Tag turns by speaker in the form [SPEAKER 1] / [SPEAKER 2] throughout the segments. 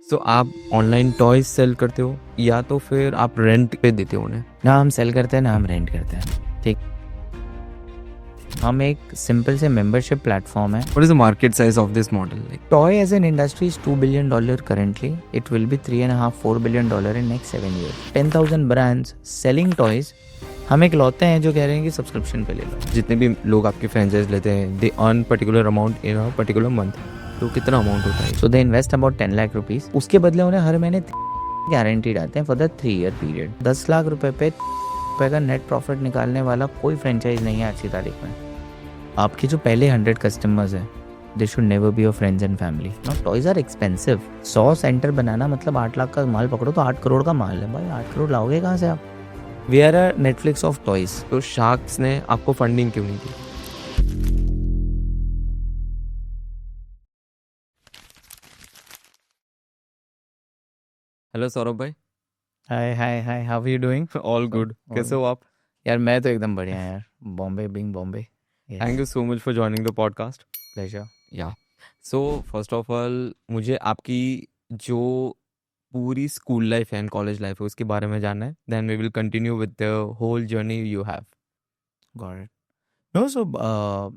[SPEAKER 1] सो आप online toys cell करते हो या तो फिर आप रेंट पे देते हो उन्हें?
[SPEAKER 2] ना हम सेल करते हैं ना हम रेंट करते हैं। ठीक, हम एक सिंपल से मेंबरशिप प्लेटफॉर्म है।
[SPEAKER 1] What is the market size of this model? Like,
[SPEAKER 2] toy as an industry is $2 billion currently. It will be $3.5-4 billion in next 7 years. 10,000 brands selling toys. हम एक लौते हैं जो कह रहे हैं कि सब्सक्रिप्शन पे ले लो।
[SPEAKER 1] जितने भी लोग आपके फ्रेंचाइज लेते हैं they earn particular amount in a particular month, तो कितना अमाउंट होता है?
[SPEAKER 2] So they invest about 10 lakh rupees. उसके बदले उन्हें हर महीने गारंटीड आते हैं for the 3 year period. 10 lakh रुपए पे का नेट प्रॉफिट निकालने वाला कोई फ्रेंचाइज नहीं है आज की तारीख में। आपके जो पहले 100 कस्टमर्स हैं, they should never be your friends and family. Now toys are expensive. 100 centre बनाना मतलब 8 लाख का माल पकड़ो तो 8 करोड़ का माल है भाई। 8 करोड़ लाओगे कहाँ से आप? We are a Netflix of toys.
[SPEAKER 1] तो शार्क्स ने आपको फंडिंग क्यों नहीं की? हेलो सौरभ भाई।
[SPEAKER 2] Hi hi hi, how are you doing?
[SPEAKER 1] All good, कैसे हो आप?
[SPEAKER 2] यार मैं तो एकदम बढ़िया यार। Bombay being Bombay.
[SPEAKER 1] Thank you so much for joining the podcast.
[SPEAKER 2] Pleasure.
[SPEAKER 1] Yeah so first of all मुझे आपकी जो पूरी स्कूल लाइफ है एंड कॉलेज लाइफ है उसके बारे में जानना है, then we will continue with the whole journey you have.
[SPEAKER 2] Got it. No, so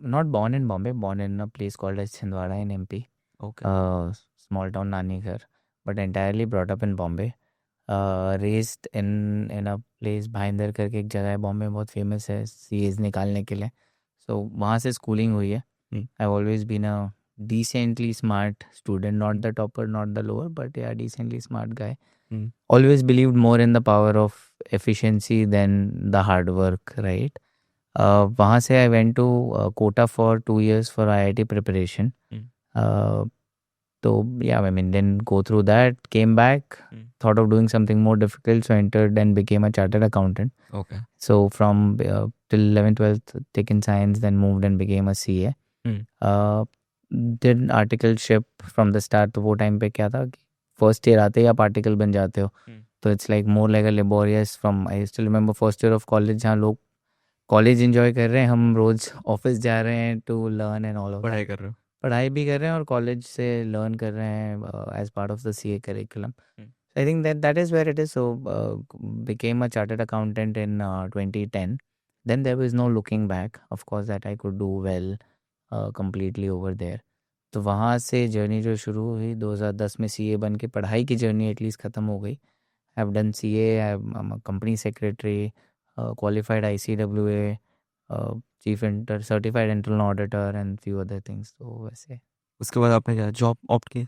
[SPEAKER 2] not born in Bombay, born in a place called as Chhindwara in MP.
[SPEAKER 1] Okay.
[SPEAKER 2] Small town नानी घर, but entirely brought up in Bombay. Raised in a place Bhayandar करके एक जगह है बॉम्बे में, बहुत famous है CEOs निकालने के लिए। सो वहाँ से स्कूलिंग हुई है। I always been a decently smart student, not the topper, not the lower, but yeah, decently smart guy. Always believed more in the power of efficiency than the hard work, right? वहाँ से I went to Kota for 2 years for IIT preparation. तो yeah, I mean, then go through that, came back, thought of doing something more difficult, so entered and became a chartered accountant.
[SPEAKER 1] Okay.
[SPEAKER 2] So from till 11th 12th taken science, then moved and became a CA. uh, did articleship from the start. तो वो time पे क्या था कि first year आते ही आप article बन जाते हो। तो it's like more like a laborious from, I still remember first year of college, जहाँ लोग कॉलेज एंजॉय कर रहे हैं, हम रोज ऑफिस जा रहे हैं to learn and all of
[SPEAKER 1] पढ़ाई
[SPEAKER 2] दैट।
[SPEAKER 1] कर रहे हो?
[SPEAKER 2] पढ़ाई भी कर रहे हैं और कॉलेज से लर्न कर रहे हैं as part of the CA curriculum. I think that is where it is. So became a chartered accountant in 2010. Then there was no looking back, of course, that I could do well completely over there. तो वहाँ से journey जो शुरू हुई 2010 में, CA बन के पढ़ाई की जर्नी एटलीस्ट ख़त्म हो गई। I have done CA, I am company secretary, qualified ICWA, chief inter certified internal auditor and few other things. तो वैसे
[SPEAKER 1] उसके बाद आपने क्या जॉब ऑप्ट की?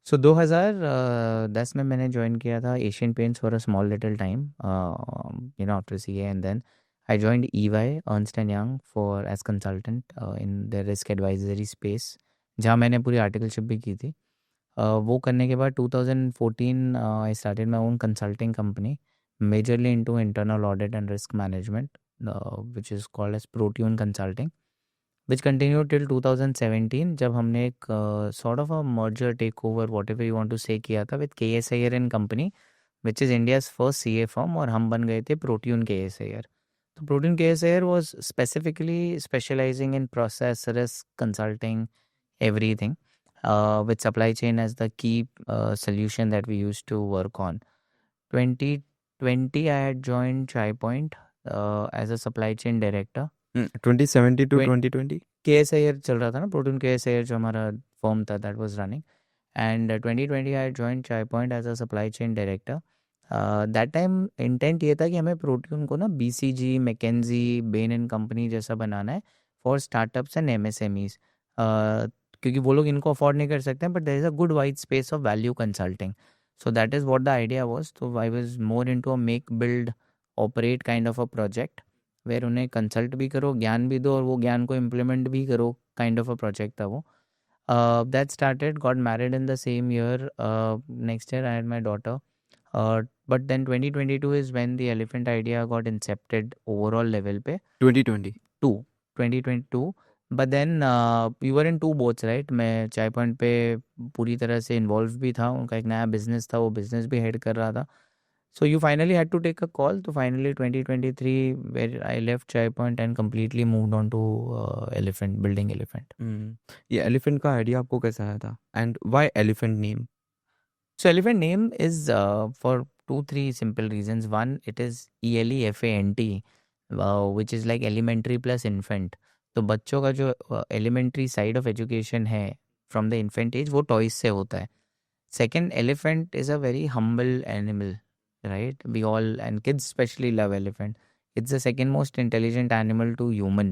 [SPEAKER 2] सो 2010 में मैंने ज्वाइन किया था Asian Paints for a small little time, after CA, and then I joined EY, Ernst and Young, for as consultant in the risk advisory space, जहाँ मैंने पूरी आर्टिकलशिप भी की थी। वो करने के बाद 2014 I started my own consulting company, majorly into internal audit and risk management, which is called as Protune consulting, which continued till 2017, जब हमने एक sort of a merger takeover, whatever you want to say, किया था with KSIR and company, which is India's first CA firm, और हम बन गए थे Protean KSIR. तो Protean KSIR was specifically specializing in process risk consulting, everything, with supply chain as the key solution that we used to work on. 2020 I had joined Chai Point as a supply chain director.
[SPEAKER 1] 2017 to 2020?
[SPEAKER 2] KSIR चल रहा था ना, protein KSIR जो हमारा firm था, that was running, and 2020 I joined Chai Point as a supply chain director. That time intent ये था कि हमें प्रोटीन को ना BCG, McKinsey, Bain and company जैसा बनाना है फॉर स्टार्टअप्स एंड MSMEs, क्योंकि वो लोग इनको अफोर्ड नहीं कर सकते हैं, but there is a good wide space of value consulting. So that is what the idea was. तो I was more into a make build operate kind of a project, where उन्हें consult भी करो, ज्ञान भी दो, और वो ज्ञान को इम्प्लीमेंट भी करो, काइंड ऑफ अ प्रोजेक्ट था वो। That started, got married in the same year, next year I had my daughter, but then 2022 is when the Elephant idea got incepted overall level पे।
[SPEAKER 1] 2020?
[SPEAKER 2] 2022, but then we were in two boats, right. मैं Chai point पे पूरी तरह से involve भी था, उनका एक नया बिजनेस था, वो बिजनेस भी हेड कर रहा था। So you finally had to take a call. So finally 2023, where I left Chai Point and completely moved on to Elephant, building Elephant.
[SPEAKER 1] ये एलिफेंट का आइडिया आपको कैसा आया था, and why elephant name?
[SPEAKER 2] So elephant name is for 2 3 simple reasons. One, it is ELEFANT, which is like elementary plus infant. तो बच्चों का जो elementary side of education है from the infant age, वो toys से होता है. Second, elephant is a very humble animal, right? We all, and kids especially, love elephant. It's the second most intelligent animal to human.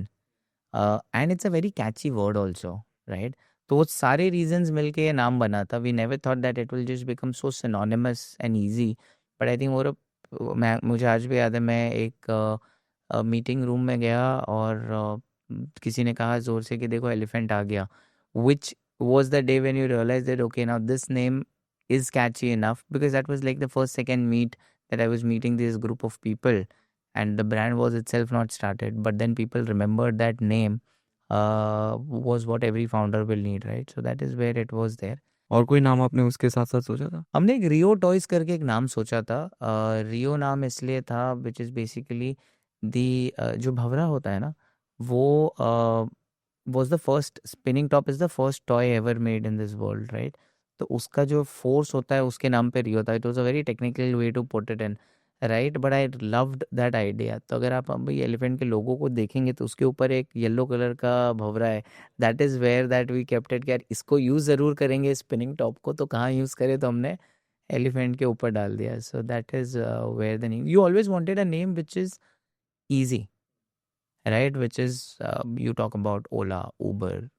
[SPEAKER 2] And it's a very catchy word also, right? तो वो सारे reasons मिलके ये नाम बना था. We never thought that it will just become so synonymous and easy, but I think वो मैं, मुझे आज भी याद है, मैं एक मीटिंग रूम में गया और किसी ने कहा जोर से कि देखो एलिफेंट आ गया, विच was the day when you realized that okay, now this name is catchy enough, because that was like the first second meet that I was meeting this group of people, and the brand was itself not started, but then people remembered that name was what every founder will need, right? So that is where it was there.
[SPEAKER 1] और कोई नाम आपने उसके साथ साथ सोचा था?
[SPEAKER 2] हमने एक रियो टॉयज करके एक नाम सोचा था. रियो नाम इसलिए था विच इज़ बेसिकली दी, जो भंवरा होता है ना, वो was the first spinning top is the first toy ever made in this world, right? तो उसका जो फोर्स होता है उसके नाम पे रियो होता है. It was a very technical way to put it in, right? But I loved that idea. तो अगर आप अभी एलिफेंट के लोगों को देखेंगे तो उसके ऊपर एक येलो कलर का भंवरा है. That is where that we kept it, यार इसको यूज़ ज़रूर करेंगे स्पिनिंग टॉप को, तो कहाँ यूज़ करें, तो हमने एलिफेंट के ऊपर डाल दिया. So that is where the name. You always wanted a name which is easy, right? Which is you talk about Ola, Uber,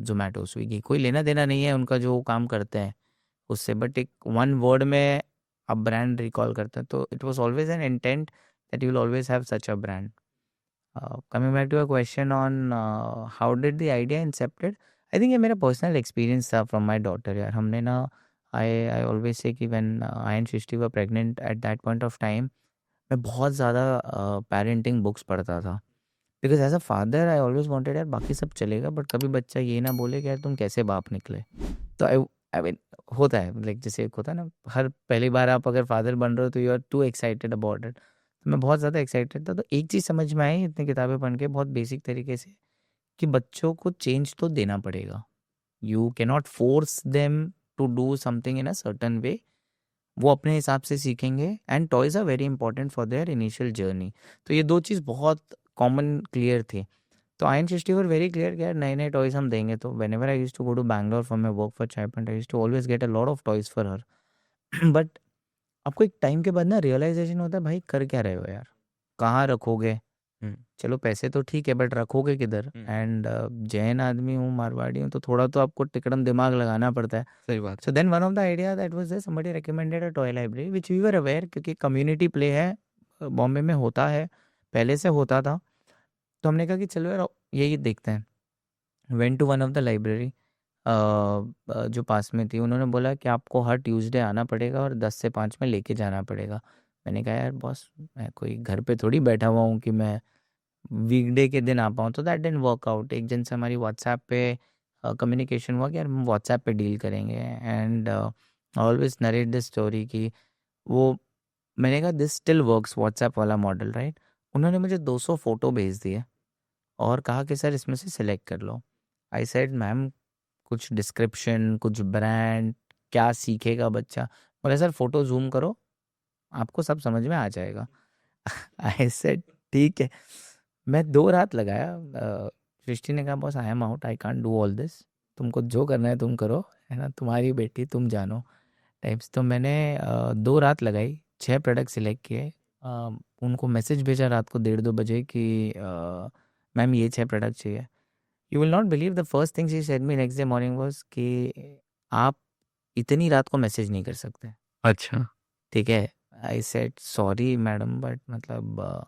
[SPEAKER 2] Zomato, Swiggy. कोई लेना देना नहीं है उनका जो काम करते हैं उससे, बट एक वन वर्ड में आप ब्रांड रिकॉल करते हैं. तो it was always an intent that you will always have such a brand. Coming back to a question on how did the idea incepted, I think ये मेरा personal experience था from my daughter. यार हमने ना, I always say कि when I and Srishti were pregnant at that point of time, मैं बहुत ज़्यादा पेरेंटिंग बुक्स पढ़ता था. Because as a father I always wanted, यार बाकी सब चलेगा बट कभी बच्चा ये ना बोले कि यार तुम कैसे बाप निकले. तो आई मीन होता है, लाइक जैसे एक होता है ना, हर पहली बार आप अगर फादर बन रहे हो तो you are too excited about it. तो मैं बहुत ज़्यादा एक्साइटेड था. तो एक चीज़ समझ में आई इतनी किताबें पढ़ के बहुत बेसिक तरीके से, कि बच्चों को चेंज तो देना पड़ेगा. You cannot force them to do something in a certain way. वो अपने हिसाब से सीखेंगे, and toys are very important for their initial journey. तो ये दो चीज़ बहुत कॉमन क्लियर थी. तो I and Srishti were very clear कि यार नए नए टॉयज हम देंगे. तो whenever I used to go to Bangalore for my work for Chai Point, I used to always get a lot of toys for her. But आपको एक टाइम के बाद ना रियलाइजेशन होता है, भाई कर क्या रहे हो यार, कहाँ रखोगे.
[SPEAKER 1] हम्म.
[SPEAKER 2] चलो पैसे तो ठीक है बट रखोगे किधर. एंड जैन आदमी हूँ, मारवाड़ी हूँ, तो थोड़ा तो आपको तिकड़म दिमाग लगाना पड़ता है.
[SPEAKER 1] सही बात.
[SPEAKER 2] So then one of the idea that was there, somebody recommended a toy library which we were aware, क्योंकि कम्युनिटी प्ले है, बॉम्बे में होता है, पहले से होता था. तो हमने कहा कि चलो यार यही देखते हैं. Went to one of the library जो पास में थी. उन्होंने बोला कि आपको हर ट्यूसडे आना पड़ेगा और 10 से 5 में लेके जाना पड़ेगा. मैंने कहा यार बॉस, मैं कोई घर पे थोड़ी बैठा हुआ हूँ कि मैं वीकडे के दिन आ पाऊँ. तो दैट डिडंट वर्क आउट. एक जन से हमारी व्हाट्सएप पे कम्युनिकेशन हुआ कि यार हम व्हाट्सएप पे डील करेंगे. And always narrate this story कि वो, मैंने कहा दिस स्टिल वर्क्स, व्हाट्सएप वाला मॉडल, राइट? उन्होंने मुझे 200 फ़ोटो भेज दिए और कहा कि सर इसमें से सिलेक्ट कर लो. आई सेड मैम कुछ डिस्क्रिप्शन, कुछ ब्रांड, क्या सीखेगा बच्चा. बोले सर फ़ोटो जूम करो, आपको सब समझ में आ जाएगा. आई सेड ठीक है. मैं 2 रात लगाया. सृष्टि ने कहा boss I am out, I can't do all this, तुमको जो करना है तुम करो, है ना, तुम्हारी बेटी तुम जानो टाइप्स. तो मैंने 2 रात लगाई, 6 प्रोडक्ट सिलेक्ट किए. उनको मैसेज भेजा रात को 1:30-2 बजे कि मैम ये 6 प्रोडक्ट चाहिए. You will not believe the first thing she said me next day morning was कि आप इतनी रात को मैसेज नहीं कर सकते.
[SPEAKER 1] अच्छा.
[SPEAKER 2] ठीक है. I said sorry madam but मतलब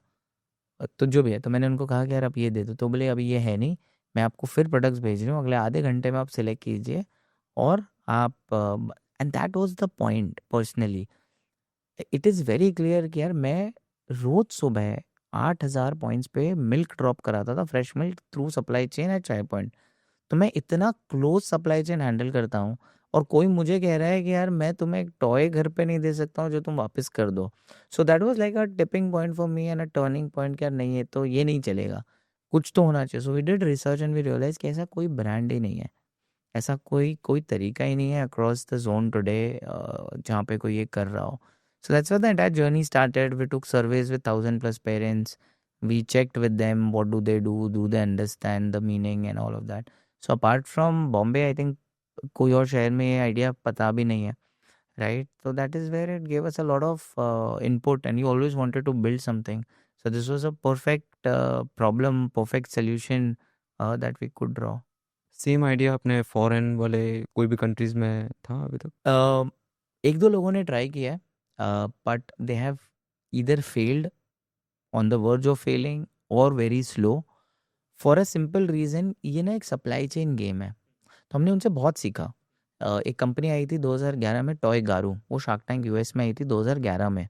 [SPEAKER 2] तो जो भी है. तो मैंने उनको कहा कि यार आप ये दे दो. तो बोले अभी ये है नहीं, मैं आपको फिर प्रोडक्ट्स भेज रही हूँ, अगले आधे घंटे में आप सिलेक्ट कीजिए और आप. And that was the point personally. It is very clear कि यार मैं रोज सुबह 8,000 पॉइंट्स पे मिल्क ड्रॉप कराता था, fresh milk through supply chain at Chai Point. तो मैं इतना क्लोज सप्लाई चेन हैंडल करता हूँ, और कोई मुझे कह रहा है कि यार मैं तुम्हें एक टॉय घर पे नहीं दे सकता हूँ जो तुम वापस कर दो. सो that was like a tipping point for me and a turning point कि यार नहीं, है तो ये नहीं चलेगा, कुछ तो होना चाहिए. So we did research and we realise कि ऐसा कोई ब्रांड ही नहीं है ऐसा कोई कोई तरीका ही नहीं है अक्रॉस द जोन टुडे जहाँ पे कोई ये कर रहा हो. So that's where the entire journey started. We took surveys with 1,000+ parents. We checked with them what do they understand the meaning and all of that. So apart from Bombay, I think कोई और शहर में ये idea पता भी नहीं है, right? So that is where it gave us a lot of input, and you always wanted to build something. So this was a perfect problem, perfect solution that we could draw.
[SPEAKER 1] Same idea अपने foreign वाले कोई भी countries में था अभी तक?
[SPEAKER 2] एक दो लोगों ने ट्राई किया है, but they have either failed, on the verge of failing, और very slow, for a simple reason. ये ना एक सप्लाई चेन गेम है, तो हमने उनसे बहुत सीखा. एक कंपनी आई थी 2011 में, टॉय गारू. वो शार्क टैंक यूएस में आई थी 2011 में.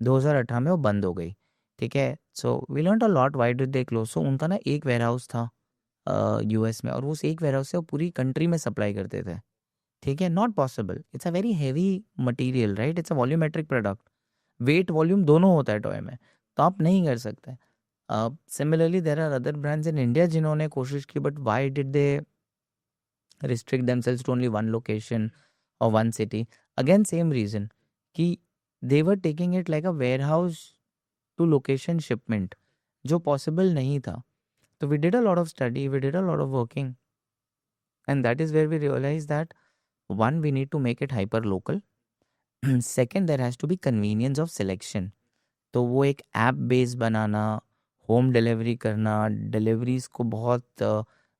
[SPEAKER 2] 2018 में वो बंद हो गई. ठीक है. So we learn a lot why did they close. So उनका ना एक वेयर हाउस था यूएस में, और उस एक वेयर हाउस से वो पूरी कंट्री में सप्लाई करते थे. ठीक है. Not possible. It's a very heavy material, right? It's a volumetric product. Weight volume दोनों होता है टॉय में, तो आप नहीं कर सकते. Similarly there are other brands in India जिन्होंने कोशिश की, but why did they restrict themselves to only one location or one city? Again, same reason, कि they were taking it like a warehouse to location shipment, जो possible नहीं था. So we did a lot of study, we did a lot of working, and that is where we realized that one, we need to make it hyper local. Second, there has to be convenience of selection. तो वो एक app base बनाना, home delivery करना, deliveries को बहुत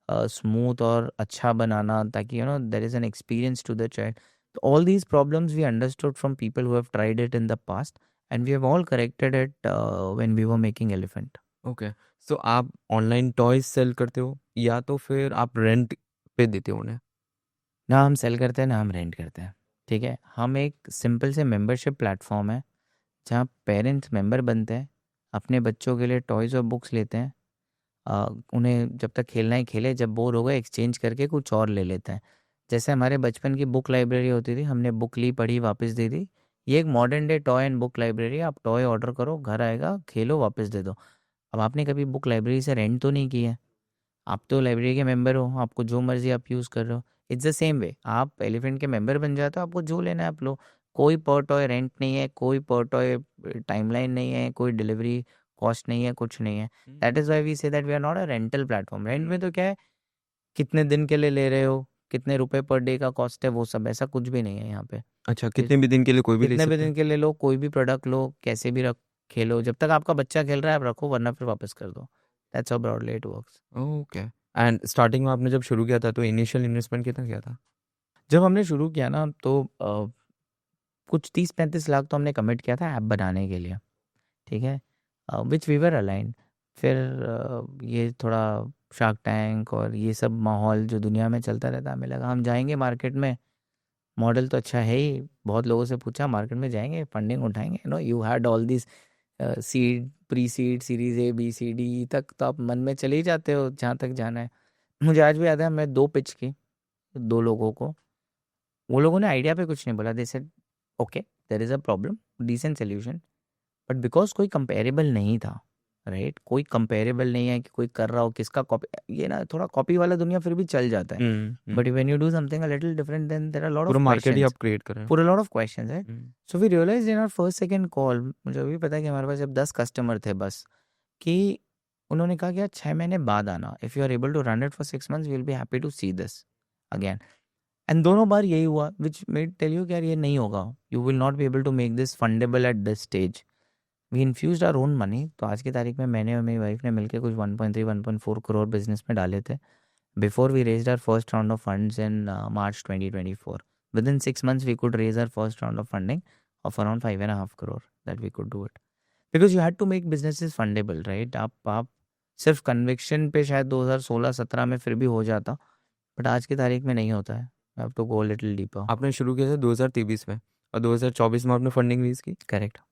[SPEAKER 2] smooth और अच्छा बनाना, ताकि there is an experience to the child. तो all these problems we understood from people who have tried it in the past, and we have all corrected it when we were making Elephant.
[SPEAKER 1] Okay, so आप online toys cell करते हो या तो फिर आप rent पे देते हो उन्हें?
[SPEAKER 2] ना हम सेल करते हैं, ना हम रेंट करते हैं. ठीक है. हम एक सिंपल से मेंबरशिप प्लेटफॉर्म है, जहाँ पेरेंट्स मेंबर बनते हैं, अपने बच्चों के लिए टॉयज़ और बुक्स लेते हैं. उन्हें जब तक खेलना ही खेले, जब बोर हो गए एक्सचेंज करके कुछ और ले लेते हैं. जैसे हमारे बचपन की बुक लाइब्रेरी होती थी, हमने बुक ली, पढ़ी, वापस दे दी. ये एक modern day toy and book library. आप टॉय ऑर्डर करो, घर आएगा, खेलो, वापस दे दो. अब आपने कभी बुक लाइब्रेरी से रेंट तो नहीं की है, आप तो लाइब्रेरी के मेंबर हो, आपको जो मर्जी आप यूज़ कर रहे हो. इट्स द सेम वे, आप एलिफेंट के मेंबर बन जाते हो, आपको जो लेना है आप लो. कोई पर टॉय रेंट नहीं है, कोई पर टॉय टाइमलाइन नहीं है, कोई डिलीवरी कॉस्ट नहीं है, कुछ नहीं है. That is why we say that we are not a rental platform. Rent में तो क्या है, कितने दिन के लिए ले रहे हो, कितने रुपए पर डे का कॉस्ट है, वो सब. ऐसा कुछ भी नहीं है यहाँ पे.
[SPEAKER 1] अच्छा, कितने भी दिन के लिए कोई भी ले
[SPEAKER 2] कितने भी
[SPEAKER 1] सकता है?
[SPEAKER 2] दिन के लिए लो, कोई भी प्रोडक्ट लो, कैसे भी रख खेलो. जब तक आपका बच्चा खेल रहा है आप रखो, वरना फिर वापस कर दो. That's how broadly it works.
[SPEAKER 1] Okay. And starting में आपने जब शुरू किया था तो इनिशियल इन्वेस्टमेंट कितना किया था?
[SPEAKER 2] जब हमने शुरू किया ना, तो कुछ 30-35 लाख तो हमने कमिट किया था ऐप बनाने के लिए. ठीक है. Which we were aligned. फिर ये थोड़ा शार्क टैंक और ये सब माहौल जो दुनिया में चलता रहता, हमें लगा हम जाएंगे मार्केट में, मॉडल तो अच्छा है ही. बहुत लोगों से पूछा, मार्केट में जाएंगे, फंडिंग उठाएंगे. You had all this seed, pre seed, series A B C D तक तो आप मन में चले ही जाते हो जहाँ तक जाना है. मुझे आज भी याद है, मैं 2 पिच की, 2 लोगों को. वो लोगों ने आइडिया पे कुछ नहीं बोला. They said okay, there is a problem, decent solution. But because कोई कंपेरेबल नहीं था, राइट? कोई कंपेरेबल नहीं है कि कोई कर रहा हो, किसका कॉपी. ये ना थोड़ा कॉपी वाला दुनिया फिर भी चल जाता है, but when you do something a little different, then there are lot
[SPEAKER 1] पूरा
[SPEAKER 2] ऑफ
[SPEAKER 1] मार्केट ही
[SPEAKER 2] क्वेश्चंस,
[SPEAKER 1] आप क्रिएट कर रहे
[SPEAKER 2] पूरा लॉट ऑफ क्वेश्चंस, राइट?
[SPEAKER 1] हैं.
[SPEAKER 2] So we realise in our first second call, मुझे अभी पता है कि हमारे पास जब 10 कस्टमर थे बस, कि उन्होंने कहा कि यार 6 महीने बाद आना, if you are able to run it for 6 months we will be happy to see this again. And दोनों बार यही हुआ, विच मेड टेल यू कि यार ये नहीं होगा, you will not be able to make this fundable at this stage. We infused our own money. तो आज की तारीख में मैंने और मेरी वाइफ ने मिलकर कुछ 1.3-1.4 करोड़ बिजनेस में डाले थे, before we raised our first round of funds in March 2024. Within 6 months we could raise our first round of funding of around 5.5 crore, that we could do it. Because you had to make businesses fundable, right? आप सिर्फ conviction पे शायद 2016-17 में फिर भी हो जाता, but आज की तारीख में नहीं होता है. You have to go a little deeper.
[SPEAKER 1] आपने शुरू किया था 2023 में और 2024 में आपने फंडिंग रेज की?
[SPEAKER 2] Correct.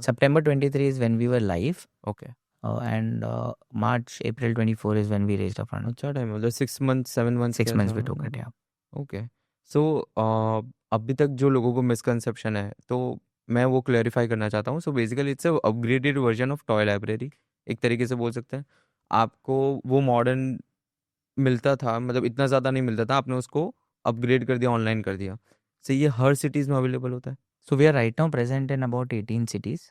[SPEAKER 2] September 23 is when we were live,
[SPEAKER 1] okay.
[SPEAKER 2] and March, April 24 is when we raised our fund.
[SPEAKER 1] अच्छा टाइम, मतलब 6 month 7 month
[SPEAKER 2] 6 months we took it, yeah.
[SPEAKER 1] Okay. So अभी तक जो लोगों को मिसकंसेप्शन है तो मैं वो क्लैरिफाई करना चाहता हूँ. So basically it's a upgraded version of toy library, एक तरीके से बोल सकते हैं. आपको वो मॉडर्न मिलता था, मतलब इतना ज़्यादा नहीं मिलता था, आपने उसको अपग्रेड कर दिया, ऑनलाइन कर दिया, so ये हर सिटीज़ में अवेलेबल होता है?
[SPEAKER 2] So we are right now present in about 18 cities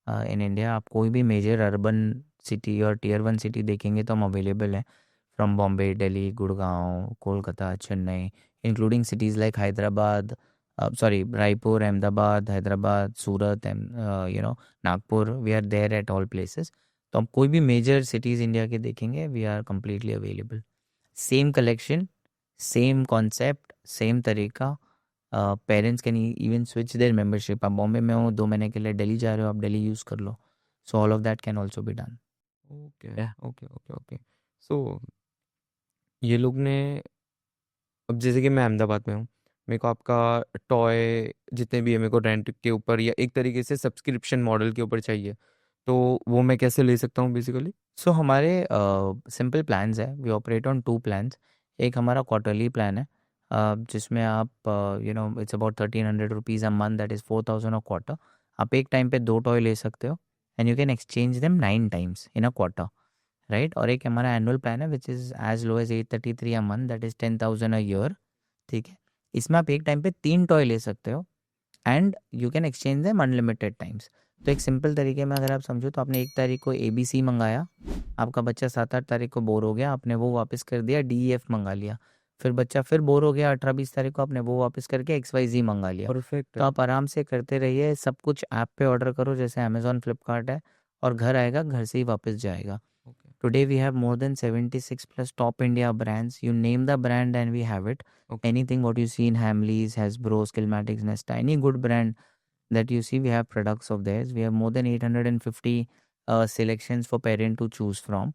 [SPEAKER 2] in India. आप कोई भी मेजर अर्बन सिटी और टियर 1 सिटी देखेंगे तो हम अवेलेबल हैं, from Bombay, Delhi, Gurgaon, Kolkata, Chennai, including cities like Hyderabad, sorry Raipur, Ahmedabad, Hyderabad, Surat and Nagpur. We are there at all places. तो आप कोई भी मेजर सिटीज़ इंडिया के देखेंगे, we are completely available. Same collection, same concept, same तरीका। Parents can even switch there membership. आप बॉम्बे में हो, 2 महीने के लिए दिल्ली जा रहे हो, आप दिल्ली यूज़ कर लो। So all of that can also be done.
[SPEAKER 1] Okay okay okay okay. So ये लोग ने, अब जैसे कि मैं अहमदाबाद में हूँ, मेरे को आपका टॉय जितने भी है मेरे को रेंट के ऊपर या एक तरीके से सब्सक्रिप्शन मॉडल के ऊपर चाहिए, तो वो मैं कैसे ले सकता हूँ बेसिकली?
[SPEAKER 2] सो हमारे सिंपल प्लान्स है। We operate on 2 plans. एक हमारा क्वार्टरली प्लान है, जिसमें आप it's about 1300 rupees a month, that is 4000 a quarter. आप एक टाइम पे 2 टॉय ले सकते हो and you can exchange them 9 times in a quarter, right. और एक हमारा एनुअल प्लान है which is as low as 833 a month, that is 10,000 a year, ठीक है। इसमें आप एक टाइम पे 3 टॉय ले सकते हो and you can exchange them unlimited times. तो एक सिंपल तरीके में अगर आप समझो तो आपने 1 तारीख को ABC मंगाया, आपका बच्चा 7-8 तारीख को बोर हो गया, आपने वो वापस कर दिया, DEF मंगा लिया। फिर बच्चा फिर बोर हो गया 18-20 तारीख को, आपने वो वापस करके XYZ मंगा लिया।
[SPEAKER 1] परफेक्ट
[SPEAKER 2] तो
[SPEAKER 1] है।
[SPEAKER 2] आप आराम से करते रहिए, सब कुछ ऐप पे ऑर्डर करो जैसे अमेजोन, फ्लिपकार्ट है, और घर आएगा, घर से ही वापस जाएगा।
[SPEAKER 1] Okay
[SPEAKER 2] Today we have more than 76 plus top India brands. You name the brand and we have it.
[SPEAKER 1] Okay.
[SPEAKER 2] Anything what you see in Hamleys, Hasbro, Skillmatics, Nesta, any good brand that you see, we have products of theirs. We have more than 850 selections for parent to choose from.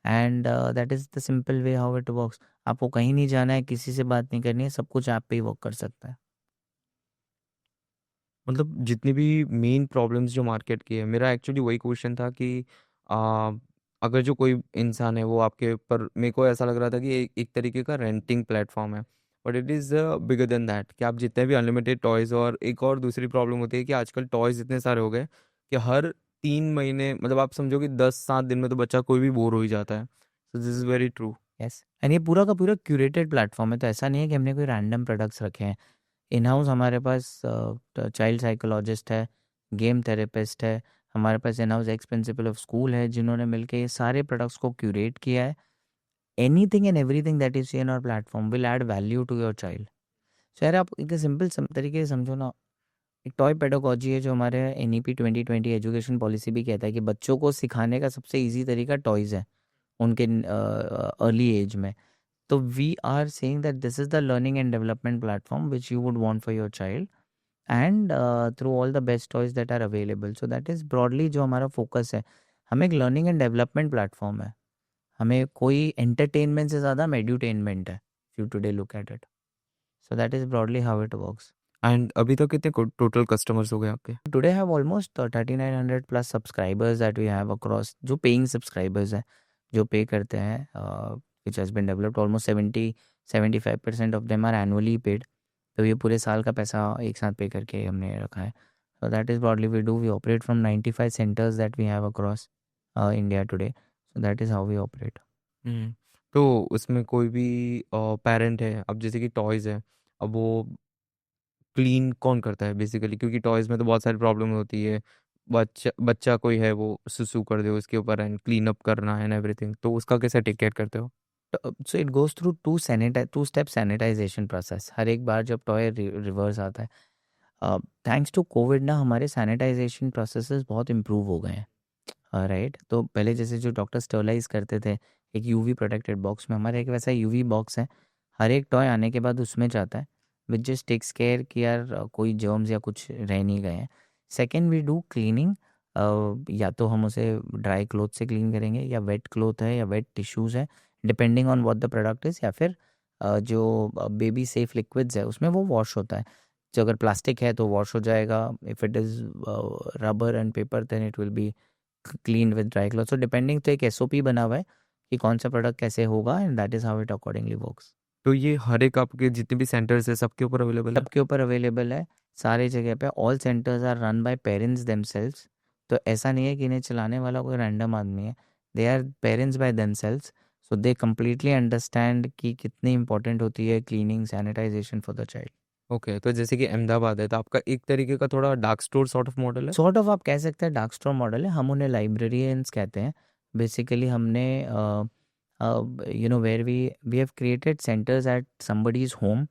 [SPEAKER 2] And that is the simple way how it works. आपको कहीं नहीं जाना है, किसी से बात नहीं करनी है, सब कुछ ऐप पे ही वर्क कर सकता है।
[SPEAKER 1] मतलब जितनी भी मेन प्रॉब्लम्स जो मार्केट की है, मेरा एक्चुअली वही क्वेश्चन था कि आ, अगर जो कोई इंसान है वो आपके ऊपर, मेरे को ऐसा लग रहा था कि एक तरीके का रेंटिंग प्लेटफॉर्म है, but it is bigger than that, कि आप जितने भी अनलिमिटेड टॉयज़, और एक और दूसरी प्रॉब्लम होती है कि आजकल टॉयज़ इतने सारे हो गए कि हर 3 महीने, मतलब आप समझो कि 10-7 दिन में तो बच्चा कोई भी बोर हो ही जाता है। So this is very true.
[SPEAKER 2] Yes, and ये पूरा का पूरा क्यूरेटेड प्लेटफॉर्म है, तो ऐसा नहीं है कि हमने कोई रैंडम प्रोडक्ट्स रखे हैं। इन हाउस हमारे पास चाइल्ड साइकोलॉजिस्ट है, गेम थेरेपिस्ट है, हमारे पास in house ex principal of school है, जिन्होंने मिलके ये सारे प्रोडक्ट्स को क्यूरेट किया है। Anything and everything that is see in our platform will add value to your child. So यार आप एक सिंपल तरीके से समझो ना, एक टॉय पेडागोजी है जो हमारे NEP 2020 एजुकेशन पॉलिसी भी कहता है कि बच्चों को सिखाने का सबसे ईजी तरीका टॉयज़ है उनके अर्ली एज में। तो we are saying that this is the learning and development platform which you would want for your child, and through all the best toys that are available. So that is broadly जो हमारा focus है। हम एक learning and development platform है, हमें कोई entertainment से ज़्यादा मेड्यूटेनमेंट है, you today look at it. So that is broadly how it works.
[SPEAKER 1] And अभी तक कितने टोटल कस्टमर्स हो गए आपके?
[SPEAKER 2] Today have almost 3900 plus subscribers that we have across, जो पेइंग सब्सक्राइबर्स हैं, जो पे करते हैं, which has been developed almost 70-75% of them are annually paid. तो ये पूरे साल का पैसा एक साथ पे करके हमने रखा है। So that is broadly we do. We operate from 95 centers that we have across India today. So that is how we operate.
[SPEAKER 1] हम्म। तो उसमें कोई भी पेरेंट है, अब जैसे कि टॉयज है, अब वो क्लीन कौन करता है बेसिकली? क्योंकि टॉयज में तो बहुत सारी प्रॉब्लम होती है, बच्चा बच्चा कोई है वो सुसु कर दे उसके ऊपर, एंड क्लीन अप करना एंड एवरीथिंग, तो उसका कैसे टेक केयर करते हो?
[SPEAKER 2] So it goes through two-step sanitization process. हर एक बार जब टॉय रिवर्स आता है, थैंक्स टू कोविड ना हमारे सैनिटाइजेशन प्रोसेसेस बहुत इम्प्रूव हो गए हैं, राइट। तो पहले जैसे जो डॉक्टर स्टरलाइज करते थे एक यूवी प्रोटेक्टेड बॉक्स में, हमारा एक वैसा यूवी बॉक्स है। हर एक टॉय आने के बाद उसमें जाता है, विच जस्ट टेक्स केयर कि यार कोई जर्म्स या कुछ रह नहीं गए हैं। सेकेंड वी डू क्लीनिंग, या तो हम उसे ड्राई क्लोथ से क्लीन करेंगे, या वेट क्लोथ है या वेट टिश्यूज़ है, depending on what the product is, या फिर जो बेबी सेफ लिक्विड्स है उसमें वो वॉश होता है। जो अगर प्लास्टिक है तो वॉश हो जाएगा, if it is rubber and paper then it will be clean with dry cloth. So depending, तो एक SOP बना हुआ है कि कौन सा प्रोडक्ट कैसे होगा, and that is how it accordingly works.
[SPEAKER 1] तो ये हर एक आपके जितने भी सेंटर्स है सबके ऊपर अवेलेबल है?
[SPEAKER 2] सबके ऊपर अवेलेबल है, सारे जगह पे। All centres are run by parents themselves. तो ऐसा नहीं है कि इन्हें चलाने वाला कोई रैंडम आदमी है, they are parents by themselves. So they completely understand कि कितनी इंपॉर्टेंट होती है cleaning sanitisation for the child.
[SPEAKER 1] Okay, तो जैसे कि अहमदाबाद है तो आपका एक तरीके का थोड़ा dark store sort of model है।
[SPEAKER 2] सॉर्ट ऑफ आप कह सकते हैं डार्क स्टोर मॉडल है, हम उन्हें लाइब्रेरियंस कहते हैं। बेसिकली हमने where we have created centres at somebody's home.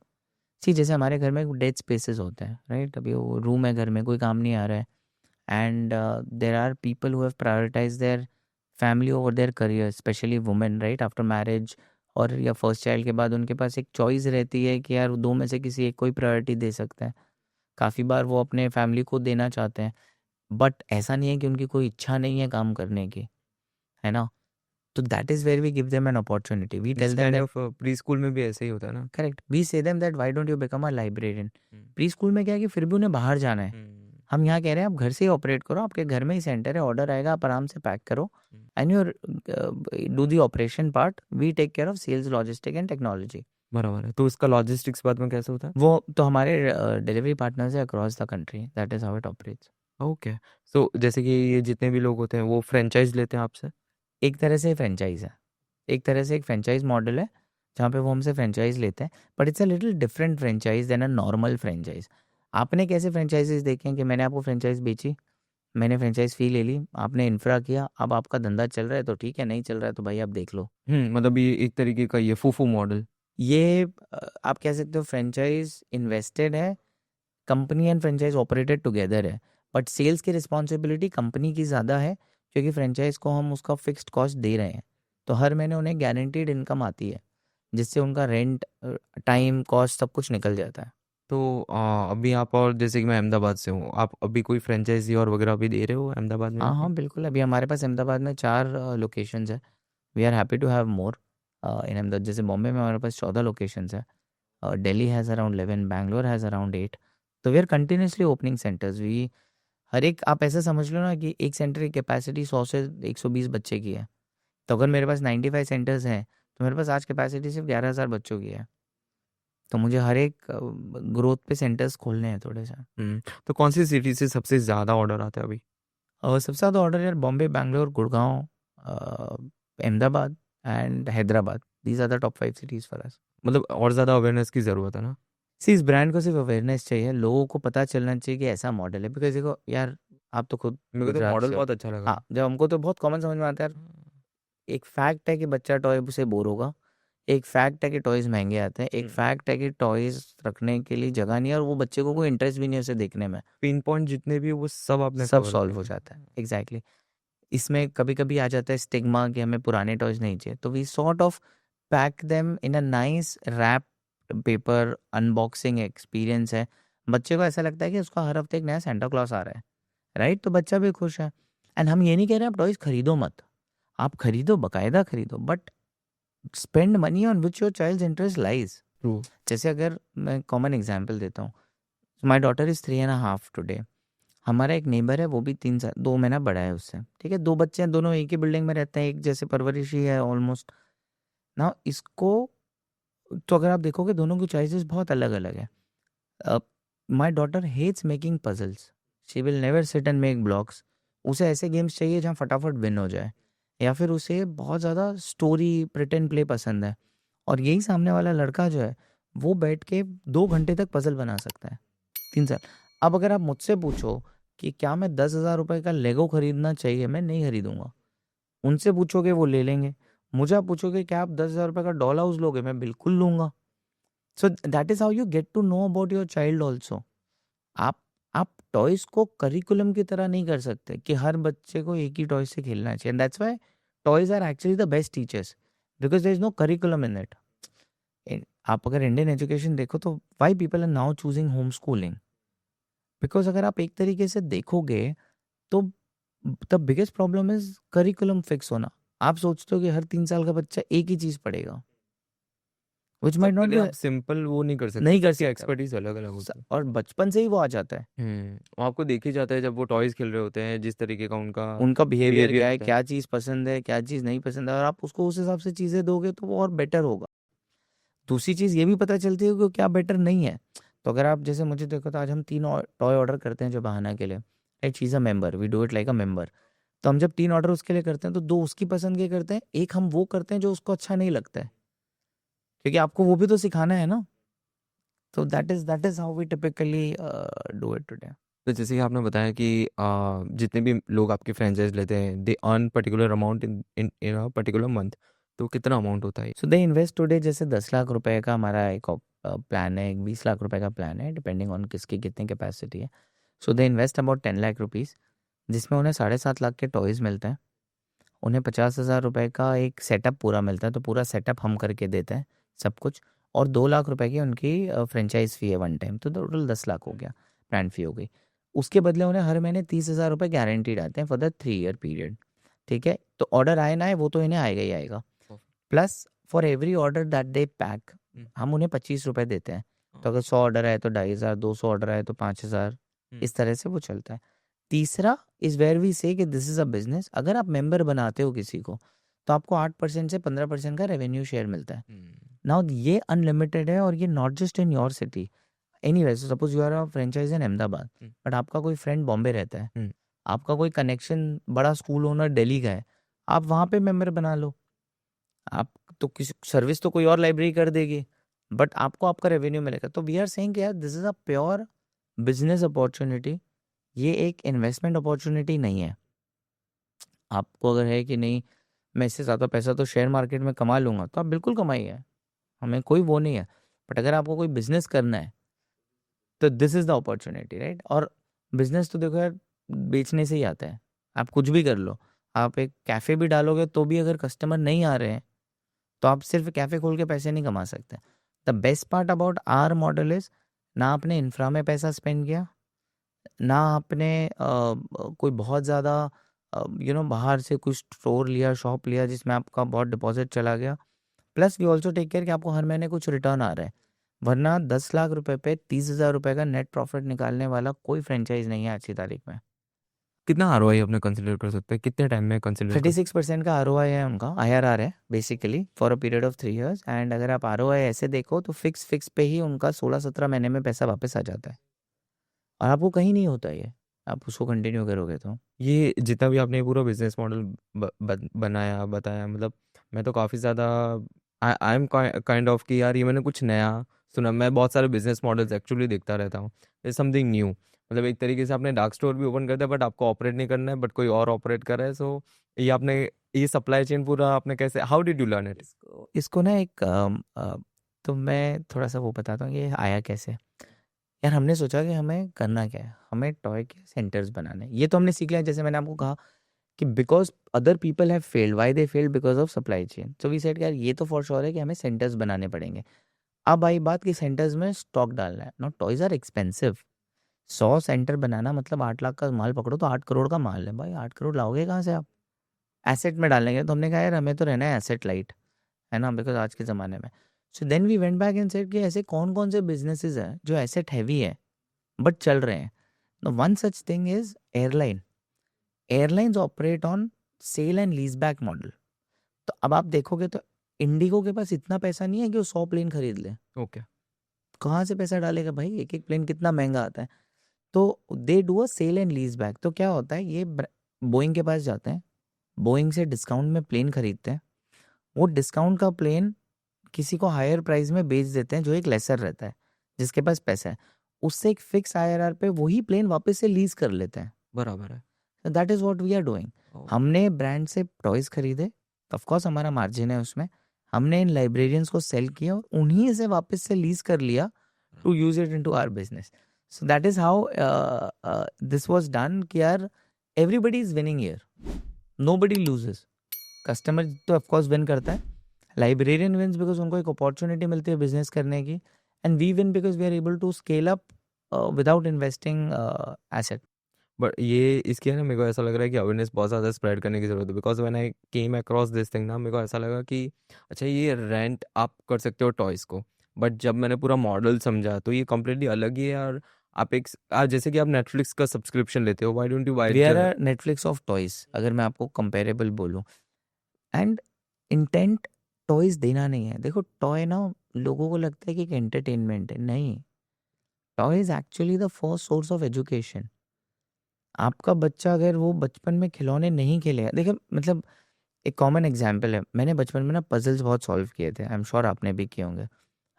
[SPEAKER 2] See जैसे हमारे घर में डेड स्पेसेस होते हैं, राइट? अभी वो रूम है, घर में कोई काम नहीं आ रहा है, and there are people who have prioritize their family over their career, specially women, right? After marriage और या फर्स्ट चाइल्ड के बाद उनके पास एक चॉइस रहती है कि यार दो में से किसी एक को ही प्रायोरिटी दे सकते हैं। काफ़ी बार वो अपने फैमिली को देना चाहते हैं, बट ऐसा नहीं है कि उनकी कोई इच्छा नहीं है काम करने की, है ना? तो that is where we give them an opportunity, we
[SPEAKER 1] this
[SPEAKER 2] tell them
[SPEAKER 1] kind
[SPEAKER 2] that
[SPEAKER 1] of pre school में भी ऐसे ही होता है ना।
[SPEAKER 2] Correct, we say them that why don't you become a librarian.
[SPEAKER 1] Hmm.
[SPEAKER 2] Pre school में क्या है कि फिर भी उन्हें बाहर जाना है।
[SPEAKER 1] हम्म।
[SPEAKER 2] हम यहाँ कह रहे हैं आप घर से ही ऑपरेट करो, आपके घर में ही सेंटर है, ऑर्डर आएगा, आप आराम से पैक करो
[SPEAKER 1] hmm.
[SPEAKER 2] And your do the operation part, we take care of sales, logistic and technology.
[SPEAKER 1] बराबर है, तो इसका लॉजिस्टिक्स बाद में कैसे होता है?
[SPEAKER 2] वो तो हमारे डिलीवरी पार्टनर्स है across the country, that is how it operates.
[SPEAKER 1] Okay, so जैसे कि ये जितने भी लोग होते हैं वो फ्रेंचाइज लेते हैं आपसे।
[SPEAKER 2] एक तरह से फ्रेंचाइज है, एक तरह से एक फ्रेंचाइज मॉडल है जहाँ पे वो हमसे फ्रेंचाइज लेते हैं, but it's a little different franchise than a normal franchise. आपने कैसे फ्रेंचाइजीज देखे हैं कि मैंने आपको फ्रेंचाइज बेची, मैंने फ्रेंचाइज फी ले ली, आपने इंफ्रा किया, अब आपका धंधा चल रहा है तो ठीक है, नहीं चल रहा है तो भाई आप देख लो।
[SPEAKER 1] मतलब ये एक तरीके का ये फूफू मॉडल।
[SPEAKER 2] ये आप कह सकते हो फ्रेंचाइज इन्वेस्टेड है, company and franchise operated together है, बट सेल्स की रिस्पॉन्सिबिलिटी कंपनी की ज़्यादा है, क्योंकि फ्रेंचाइज को हम उसका फिक्स्ड कॉस्ट दे रहे हैं, तो हर महीने उन्हें गारंटीड इनकम आती है, जिससे उनका रेंट, टाइम कॉस्ट सब कुछ निकल जाता है।
[SPEAKER 1] तो अभी आप, और जैसे कि मैं अहमदाबाद से हूँ, आप अभी कोई फ्रेंचाइजी और वगैरह भी दे रहे हो अहमदाबाद में
[SPEAKER 2] हाँ
[SPEAKER 1] भी?
[SPEAKER 2] हाँ बिल्कुल, अभी हमारे पास अहमदाबाद में 4 लोकेशंस है। We are happy to have more in Ahmedabad. जैसे बॉम्बे में हमारे पास 14 लोकेशंस है, Delhi has around 11, Bangalore has around 8। तो we are continuously opening centres. We हर एक, आप ऐसा समझ लो ना कि एक सेंटर की कैपेसिटी 100 से 120 बच्चे की है, तो अगर मेरे पास 95 सेंटर्स हैं तो मेरे पास आज कैपेसिटी सिर्फ 11,000 बच्चों की है, तो मुझे हर एक ग्रोथ पे सेंटर्स खोलने हैं थोड़े से।
[SPEAKER 1] तो कौन सी सिटी से सबसे ज़्यादा ऑर्डर आता है अभी?
[SPEAKER 2] और सबसे ज़्यादा ऑर्डर यार Bombay, Bangalore, Gurgaon, Ahmedabad and Hyderabad, these are the top 5 cities for us.
[SPEAKER 1] मतलब और ज़्यादा अवेयरनेस की ज़रूरत है ना।
[SPEAKER 2] सी इस ब्रांड को सिर्फ अवेयरनेस चाहिए, लोगों को पता चलना चाहिए कि ऐसा मॉडल है, बिकॉज देखो यार, आप तो खुद
[SPEAKER 1] मेरे को तो
[SPEAKER 2] गुजरात
[SPEAKER 1] मॉडल
[SPEAKER 2] से हो।
[SPEAKER 1] बहुत अच्छा लगा।
[SPEAKER 2] हाँ, जब हमको तो बहुत कॉमन समझ में आता है यार। एक फैक्ट है कि बच्चा टॉय से बोर होगा, एक फैक्ट है कि टॉयज महंगे आते हैं, एक फैक्ट है कि टॉयज रखने के लिए जगह नहीं है और वो बच्चे को कोई इंटरेस्ट भी नहीं है उसे देखने में।
[SPEAKER 1] पिन पॉइंट जितने भी वो सब आपने
[SPEAKER 2] सब
[SPEAKER 1] कवर
[SPEAKER 2] सॉल्व
[SPEAKER 1] कर
[SPEAKER 2] हो
[SPEAKER 1] दिया।
[SPEAKER 2] जाता है, एग्जैक्टली। इसमें कभी कभी आ जाता है स्टिग्मा कि हमें पुराने टॉयज नहीं चाहिए, तो we sort of pack them in a nice wrap paper, unboxing experience है। बच्चे को ऐसा लगता है कि उसका हर हफ्ते एक नया सेंटा क्लॉज आ रहा है, राइट? तो बच्चा भी खुश है। एंड हम ये नहीं कह रहे आप टॉयज खरीदो मत, आप खरीदो, बकायदा खरीदो, but spend money on which your child's interest lies.
[SPEAKER 1] True.
[SPEAKER 2] जैसे अगर मैं कॉमन एग्जांपल देता हूँ, माई डॉटर इज़ 3.5 टुडे। हमारा एक नेबर है, वो भी 3 साल 2 महीना बड़ा है उससे, ठीक है? 2 बच्चे हैं, दोनों एक ही बिल्डिंग में रहते हैं, एक जैसे परवरिश ही है ऑलमोस्ट ना इसको। तो अगर आप देखोगे दोनों की चॉइसेस बहुत अलग अलग है। My daughter hates making puzzles, she will never sit and make blocks. उसे ऐसे गेम्स चाहिए जहाँ फटाफट विन हो जाए, या फिर उसे बहुत ज़्यादा स्टोरी प्रिटेंड प्ले पसंद है। और यही सामने वाला लड़का जो है, वो बैठ के 2 घंटे तक पजल बना सकता है, 3 साल। अब अगर आप मुझसे पूछो कि क्या मैं 10,000 रुपये का लेगो खरीदना चाहिए, मैं नहीं खरीदूंगा। उनसे पूछोगे वो ले लेंगे। मुझे आप पूछोगे क्या आप 10,000 रुपये का डॉल हाउस लोगे, मैं बिल्कुल लूंगा। So that is how you get to know about your child also. आप आप टॉयज को करिकुलम की तरह नहीं कर सकते कि हर बच्चे को एक ही टॉय से खेलना चाहिए। That's why toys are actually the best teachers, because there is no curriculum in it. आप अगर इंडियन एजुकेशन देखो तो why people are now choosing home schooling, because अगर आप एक तरीके से देखोगे तो the biggest problem is curriculum fix होना। आप सोचते हो कि हर 3 साल का बच्चा एक ही चीज पढ़ेगा, विच माइट
[SPEAKER 1] सबके
[SPEAKER 2] नॉट
[SPEAKER 1] लिए
[SPEAKER 2] बी,
[SPEAKER 1] आप सिंपल वो नहीं कर सकते,
[SPEAKER 2] नहीं कर
[SPEAKER 1] सबकी
[SPEAKER 2] सकता।
[SPEAKER 1] एक्सपर्टीज अलग अलग होती है।
[SPEAKER 2] और बचपन से ही वो आ जाता है।
[SPEAKER 1] वो आपको देख ही जाता है जब वो टॉयज खेल रहे होते हैं, जिस तरीके का उनका
[SPEAKER 2] उनका बिहेवियर
[SPEAKER 1] बिहेवियर
[SPEAKER 2] क्या है,
[SPEAKER 1] होता है।
[SPEAKER 2] क्या चीज़ पसंद है, क्या चीज़ नहीं पसंद है, और आप उसको उस हिसाब से चीज़ें दोगे तो वो और बेटर होगा। दूसरी चीज़ ये भी पता चलती है कि क्या बेटर नहीं है। तो अगर आप जैसे मुझे देखो, तो आज हम 3 टॉय ऑर्डर करते हैं जो बहाना के लिए, right? She is a member, we do it like a member. तो हम जब 3 ऑर्डर उसके लिए करते हैं तो 2 उसकी पसंद के करते हैं, एक हम वो करते हैं जो उसको अच्छा नहीं लगता है, क्योंकि आपको वो भी तो सिखाना है ना। तो that is how we typically do it today.
[SPEAKER 1] तो जैसे कि आपने बताया कि जितने भी लोग आपके फ्रेंचाइज लेते हैं they earn particular amount in in in a particular month, तो कितना अमाउंट होता है?
[SPEAKER 2] सो दे इन्वेस्ट टुडे, जैसे 10 लाख रुपए का हमारा एक प्लान है, एक 20 लाख रुपए का प्लान है, डिपेंडिंग ऑन किसकी कितनी कैपेसिटी है। So they invest about 10 lakh rupees, जिसमें उन्हें 7.5 लाख के टॉयज़ मिलते हैं। उन्हें 50,000 रुपए का एक सेटअप पूरा मिलता है, तो पूरा सेटअप हम करके देते हैं सब कुछ। और 2 लाख रुपए की उनकी फ्रेंचाइज फ़ी है वन टाइम, तो टोटल 10 लाख हो गया, ब्रांड फ़ी हो गई। उसके बदले उन्हें हर महीने 30,000 रुपए गारंटीड आते हैं फॉर द 3 ईयर पीरियड। ठीक है, तो ऑर्डर आए ना आए वो तो इन्हें आएगा ही आएगा। Plus for every order that they pack हम उन्हें 25 रुपए देते हैं। तो अगर 100 ऑर्डर आए तो 2,500, 200 ऑर्डर आए तो 5,000, इस तरह से वो चलता है। तीसरा इज़ वेयर वी से कि दिस इज़ अ बिजनेस। अगर आप मेंबर बनाते हो किसी को, तो आपको 8% से 15% का रेवेन्यू शेयर मिलता है। नाउ ये अनलिमिटेड है, और ये not just in your city. Anyway, suppose you are a franchise in Ahmedabad, but आपका कोई फ्रेंड बॉम्बे रहता है, आपका कोई कनेक्शन बड़ा स्कूल ओनर दिल्ली का है, आप वहाँ पे मेंबर बना लो। आप तो किसी सर्विस तो कोई और लाइब्रेरी कर देगी, बट आपको आपका रेवेन्यू मिलेगा। तो वी आर सेइंग कि यार this is a pure business opportunity, ये एक इन्वेस्टमेंट अपॉर्चुनिटी नहीं है। आपको अगर है कि नहीं मैं इससे ज़्यादा पैसा तो शेयर मार्केट में कमा लूँगा, तो आप बिल्कुल कमाइए, हमें कोई वो नहीं है। बट अगर आपको कोई बिजनेस करना है तो this is the opportunity, right. और बिजनेस तो देखो यार, बेचने से ही आता है। आप कुछ भी कर लो, आप एक कैफ़े भी डालोगे तो भी अगर कस्टमर नहीं आ रहे हैं, तो आप सिर्फ कैफ़े खोल के पैसे नहीं कमा सकते। The best part about our model is, ना आपने इंफ्रा में पैसा स्पेंड किया, ना आपने कोई बहुत ज़्यादा बाहर से कुछ स्टोर लिया, शॉप लिया जिसमें आपका बहुत डिपॉजिट चला गया। Plus we also take care कि आपको हर महीने कुछ रिटर्न आ रहा है। वरना 10 लाख रुपए पे 30,000 रुपए का नेट प्रॉफिट निकालने वाला कोई फ्रेंचाइज नहीं है आज की तारीख में।
[SPEAKER 1] कितना आरओआई अपने कंसिडर कर सकते हैं, कितने टाइम में कंसिडर कर?
[SPEAKER 2] 36% का आरओआई है उनका, आईआरआर है basically, for a period of 3 years. And अगर आप आरओआई ऐसे देखो तो फिक्स पे ही उनका 16-17 महीने में पैसा वापस आ जाता है, और आपको कहीं नहीं होता ये, आप उसको कंटिन्यू करोगे तो।
[SPEAKER 1] ये जितना भी आपने पूरा बिजनेस मॉडल बनाया बताया, मतलब मैं तो काफ़ी ज़्यादा आई एम काइंड ऑफ कि यार ये मैंने कुछ नया सुना। मैं बहुत सारे बिजनेस मॉडल्स एक्चुअली देखता रहता हूँ, इज समथिंग न्यू। मतलब एक तरीके से आपने डार्क स्टोर भी ओपन कर दिया बट आपको ऑपरेट नहीं करना है, बट कोई और ऑपरेट कर रहा है। सो ये आपने ये सप्लाई चेन पूरा आपने कैसे, how did you learn it?
[SPEAKER 2] इसको ना एक तो मैं थोड़ा सा वो बताता हूँ कि ये आया कैसे। यार हमने सोचा कि हमें करना क्या है, हमें टॉय के सेंटर्स बनाने हैं। ये तो हमने सीख लिया, जैसे मैंने आपको कहा कि because other people have failed, why they failed, because of supply chain. So we said यार ये तो फॉर श्योर है कि हमें सेंटर्स बनाने पड़ेंगे। अब आई बात कि सेंटर्स में स्टॉक डालना है। No, toys are expensive. 100 centre बनाना मतलब 8 लाख का माल पकड़ो तो 8 करोड़ का माल है भाई। 8 करोड़ लाओगे कहाँ से आप? एसेट में डालेंगे। तो हमने कहा यार हमें तो रहना है एसेट लाइट, है ना, बिकॉज आज के ज़माने में। So then we went back and said कि ऐसे कौन कौन से बिजनेसेस हैं जो एसेट हैवी है बट चल रहे हैं। No, one such thing is airline. Airlines operate on sale and lease back model. तो अब आप देखोगे तो इंडिगो के पास इतना पैसा नहीं है कि वो 100 प्लेन खरीद ले।
[SPEAKER 1] ओके।
[SPEAKER 2] कहाँ से पैसा डालेगा भाई? एक एक प्लेन कितना महंगा आता है। तो they do a sale and lease back. तो क्या होता है, ये बोइंग के पास जाते हैं, बोइंग से डिस्काउंट में प्लेन खरीदते हैं, वो डिस्काउंट का प्लेन किसी को हायर प्राइस में बेच देते हैं जो एक लेसर रहता है, जिसके पास पैसा है, उससे एक फिक्स आईआरआर पे वही प्लेन वापस से लीज कर लेते हैं।
[SPEAKER 1] बराबर है।
[SPEAKER 2] That is what we are doing.
[SPEAKER 1] Oh,
[SPEAKER 2] हमने ब्रांड से टॉयज खरीदे, ऑफ कोर्स हमारा मार्जिन है उसमें। हमने इन लाइब्रेरियंस को सेल किया और उन्हीं से वापस से लीज कर लिया to use it into our business. So that is how this was done कि यार everybody is winning here, nobody loses. Customer तो ऑफ कोर्स विन करता है, लाइब्रेरियन विन्स बिकॉज उनको एक अपॉर्चुनिटी मिलती है बिजनेस करने की, and we win because we are able to scale up without investing asset.
[SPEAKER 1] But ये इसकी है ना, मेरे को ऐसा लग रहा है कि अवेयरनेस बहुत ज़्यादा स्प्रेड करने की ज़रूरत है। Because when I came across this thing ना, मेरे को ऐसा लगा कि अच्छा ये रेंट आप कर सकते हो टॉयज़ को, बट जब मैंने पूरा मॉडल समझा तो ये कम्प्लीटली अलग ही है। और आप एक जैसे कि आप नेटफ्लिक्स का सब्सक्रिप्शन लेते हो, why don't you buy
[SPEAKER 2] we are
[SPEAKER 1] just?
[SPEAKER 2] A Netflix of toys, अगर मैं आपको कंपेरेबल बोलूँ। एंड इंटेंट टॉयज देना नहीं है। देखो टॉय ना, लोगों को लगता है कि एक एंटरटेनमेंट है, नहीं। Toy is actually the first source of education. आपका बच्चा अगर वो बचपन में खिलौने नहीं खेलेगा, देखिए मतलब एक कॉमन एग्जाम्पल है, मैंने बचपन में ना पजल्स बहुत सॉल्व किए थे, आई एम श्योर आपने भी किए होंगे।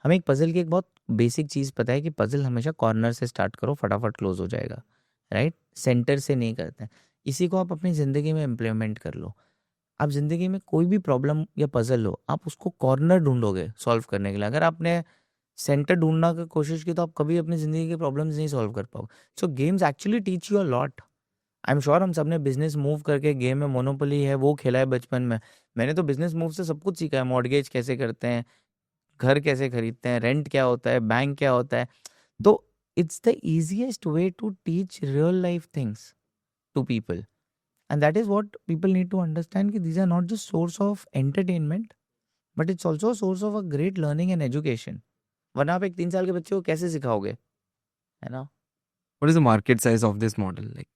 [SPEAKER 2] हमें एक पजल की एक बहुत बेसिक चीज़ पता है कि पजल हमेशा कॉर्नर से स्टार्ट करो, फटाफट क्लोज हो जाएगा, राइट, सेंटर से नहीं करते हैं। इसी को आप अपनी ज़िंदगी में इम्प्लीमेंट कर लो। आप ज़िंदगी में कोई भी प्रॉब्लम या पजल हो, आप उसको कॉर्नर ढूंढोगे सॉल्व करने के लिए। अगर आपने सेंटर ढूंढना की कोशिश की तो आप कभी अपनी ज़िंदगी के प्रॉब्लम्स नहीं सॉल्व कर पाओगे। So games actually teach you a lot. I am sure हम सब ने बिजनेस मूव करके, गेम में मोनोपोली है वो खेला है बचपन में। मैंने तो बिजनेस मूव से सब कुछ सीखा है, मॉर्गेज कैसे करते हैं, घर कैसे खरीदते हैं, रेंट क्या होता है, बैंक क्या होता है। तो it's the easiest way to teach real life things to people, and that is what people need to understand कि these are not just source of entertainment, but it's also source of a great learning and education. वरना आप एक 3 साल के बच्चे को कैसे सिखाओगे, है ना।
[SPEAKER 1] What is the market size of this model? Like,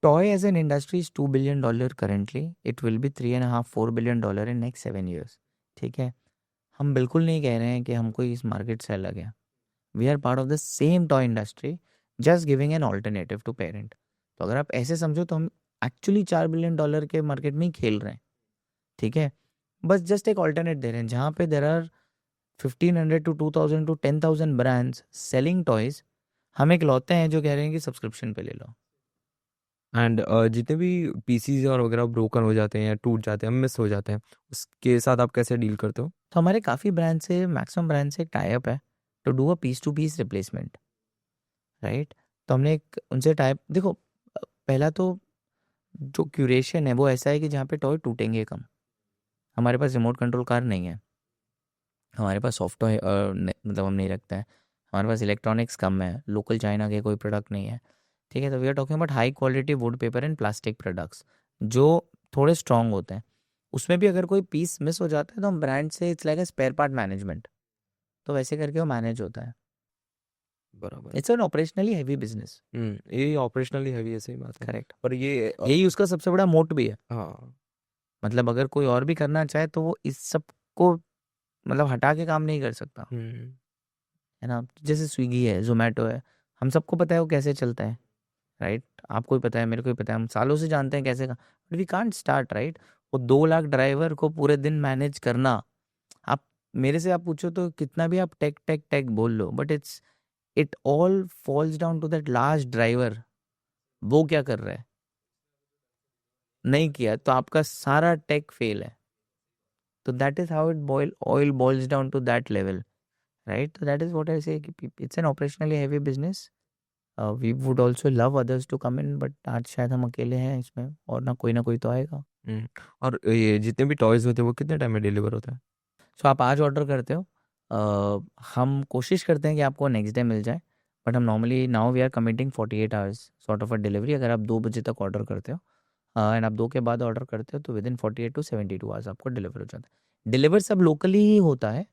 [SPEAKER 2] Toy as an industry is $2 billion currently. It will be 3.5-4 billion in next 7 years. ठीक है, हम बिल्कुल नहीं कह रहे हैं कि हम कोई इस मार्केट से अलग है। We are part of the same toy industry, just giving an alternative to parent. तो अगर आप ऐसे समझो तो हम एक्चुअली $4 बिलियन के मार्केट में ही खेल रहे हैं, ठीक है। बस जस्ट एक ऑल्टरनेट दे रहे हैं जहाँ पे there are 1500 to 2000 to 10,000 brands selling toys. हम एक लौते हैं जो कह रहे हैं कि सब्सक्रिप्शन पे ले लो।
[SPEAKER 1] एंड जितने भी पीसीज और वगैरह ब्रोकन हो जाते हैं या टूट जाते हैं, मिस हो जाते हैं, उसके साथ आप कैसे डील करते हो?
[SPEAKER 2] तो हमारे काफ़ी ब्रांड से, मैक्सिमम ब्रांड से एक टाइप है to do a piece to piece replacement, right. तो हमने एक उनसे टाइप, देखो पहला तो जो क्यूरेशन है वो ऐसा है कि जहाँ पे टॉय टूटेंगे कम। हमारे पास रिमोट कंट्रोल कार नहीं है, हमारे पास सॉफ्ट टॉय मतलब हम नहीं रखते हैं, हमारे पास इलेक्ट्रॉनिक्स कम है, लोकल चाइना के कोई प्रोडक्ट नहीं है, ठीक है। तो we are talking about high quality wood paper and plastic products जो थोड़े स्ट्रॉन्ग होते हैं। उसमें भी अगर कोई पीस मिस हो जाता है तो हम ब्रांड से, it's like a spare part management, तो वैसे करके वो मैनेज होता है।
[SPEAKER 1] बराबर।
[SPEAKER 2] It's an operationally heavy business.
[SPEAKER 1] ये ऑपरेशनली हैवी है, सही बात है।
[SPEAKER 2] करेक्ट।
[SPEAKER 1] पर ये
[SPEAKER 2] यही उसका सबसे बड़ा मोट भी है।
[SPEAKER 1] हाँ।
[SPEAKER 2] मतलब अगर कोई और भी करना चाहे तो वो इस सब को मतलब हटा के काम नहीं कर सकता,
[SPEAKER 1] हम्म।
[SPEAKER 2] है ना। जैसे स्विगी है, जोमेटो है, हम सबको पता है वो कैसे चलता है, राइट। आपको भी पता है, मेरे को भी पता है, हम सालों से जानते हैं कैसे का, but we can't start, right. वो 2 लाख ड्राइवर को पूरे दिन मैनेज करना, आप मेरे से आप पूछो तो कितना भी आप टेक टेक टेक बोल लो, but it all falls down to that last driver. वो क्या कर रहा है, नहीं किया तो आपका सारा टेक फेल है। तो that is how it boil oil boils down to that level, right. तो that is what I say कि it's an operationally heavy business. We would also love others to come in, but आज शायद हम अकेले हैं इसमें, और ना कोई तो आएगा।
[SPEAKER 1] हम्म। और ये जितने भी टॉयज होते हैं वो कितने टाइम में डिलीवर होता है?
[SPEAKER 2] सो आप आज ऑर्डर करते हो, हम कोशिश करते हैं कि आपको नेक्स्ट डे मिल जाए, बट हम normally now we are committing 48 hours sort of a delivery. अगर आप 2 बजे तक ऑर्डर करते हो एंड आप 2 के बाद ऑर्डर करते हो तो विद इन 48 to 72 आवर्स आपको डिलीवर हो जाता है। डिलीवर सब लोकली ही होता है,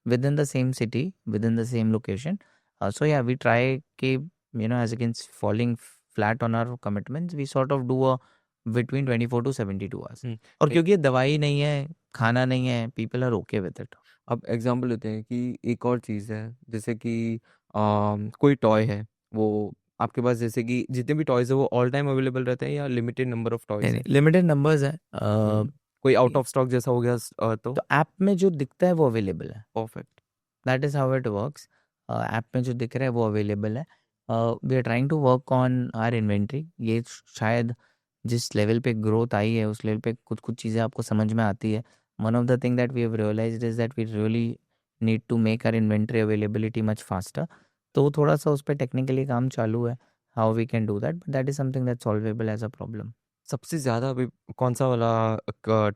[SPEAKER 2] within the same city, within the same location. So yeah we try कि as against falling flat on our commitments, we sort of do a between 24 to 72 hours.
[SPEAKER 1] Hmm.
[SPEAKER 2] और
[SPEAKER 1] एक
[SPEAKER 2] क्योंकि ये दवाई नहीं है, खाना नहीं है, people are okay with it.
[SPEAKER 1] अब एग्जांपल लेते हैं कि एक और चीज़ है, जैसे कि कोई टॉय है, वो आपके पास, जैसे कि जितने भी टॉयज है वो ऑल टाइम अवेलेबल रहते हैं या लिमिटेड नंबर ऑफ
[SPEAKER 2] नहीं
[SPEAKER 1] टॉयज
[SPEAKER 2] नहीं,
[SPEAKER 1] है?
[SPEAKER 2] लिमिटेड नंबर्स है।
[SPEAKER 1] कोई आउट ऑफ स्टॉक जैसा हो गया तो?
[SPEAKER 2] तो ऐप में जो दिखता है वो अवेलेबल है,
[SPEAKER 1] perfect.
[SPEAKER 2] That is how it works. App में जो दिख रहा है वो अवेलेबल है। We are trying to work on our inventory. ये शायद जिस लेवल पे ग्रोथ आई है उस लेवल पे कुछ कुछ चीज़ें आपको समझ में आती है। One of the thing that we have realised is that we really need to make our inventory availability much faster. तो थोड़ा सा उस पर टेक्निकली काम चालू है, how we can do that, but that is something that solvable as a problem.
[SPEAKER 1] सबसे ज़्यादा अभी कौन सा वाला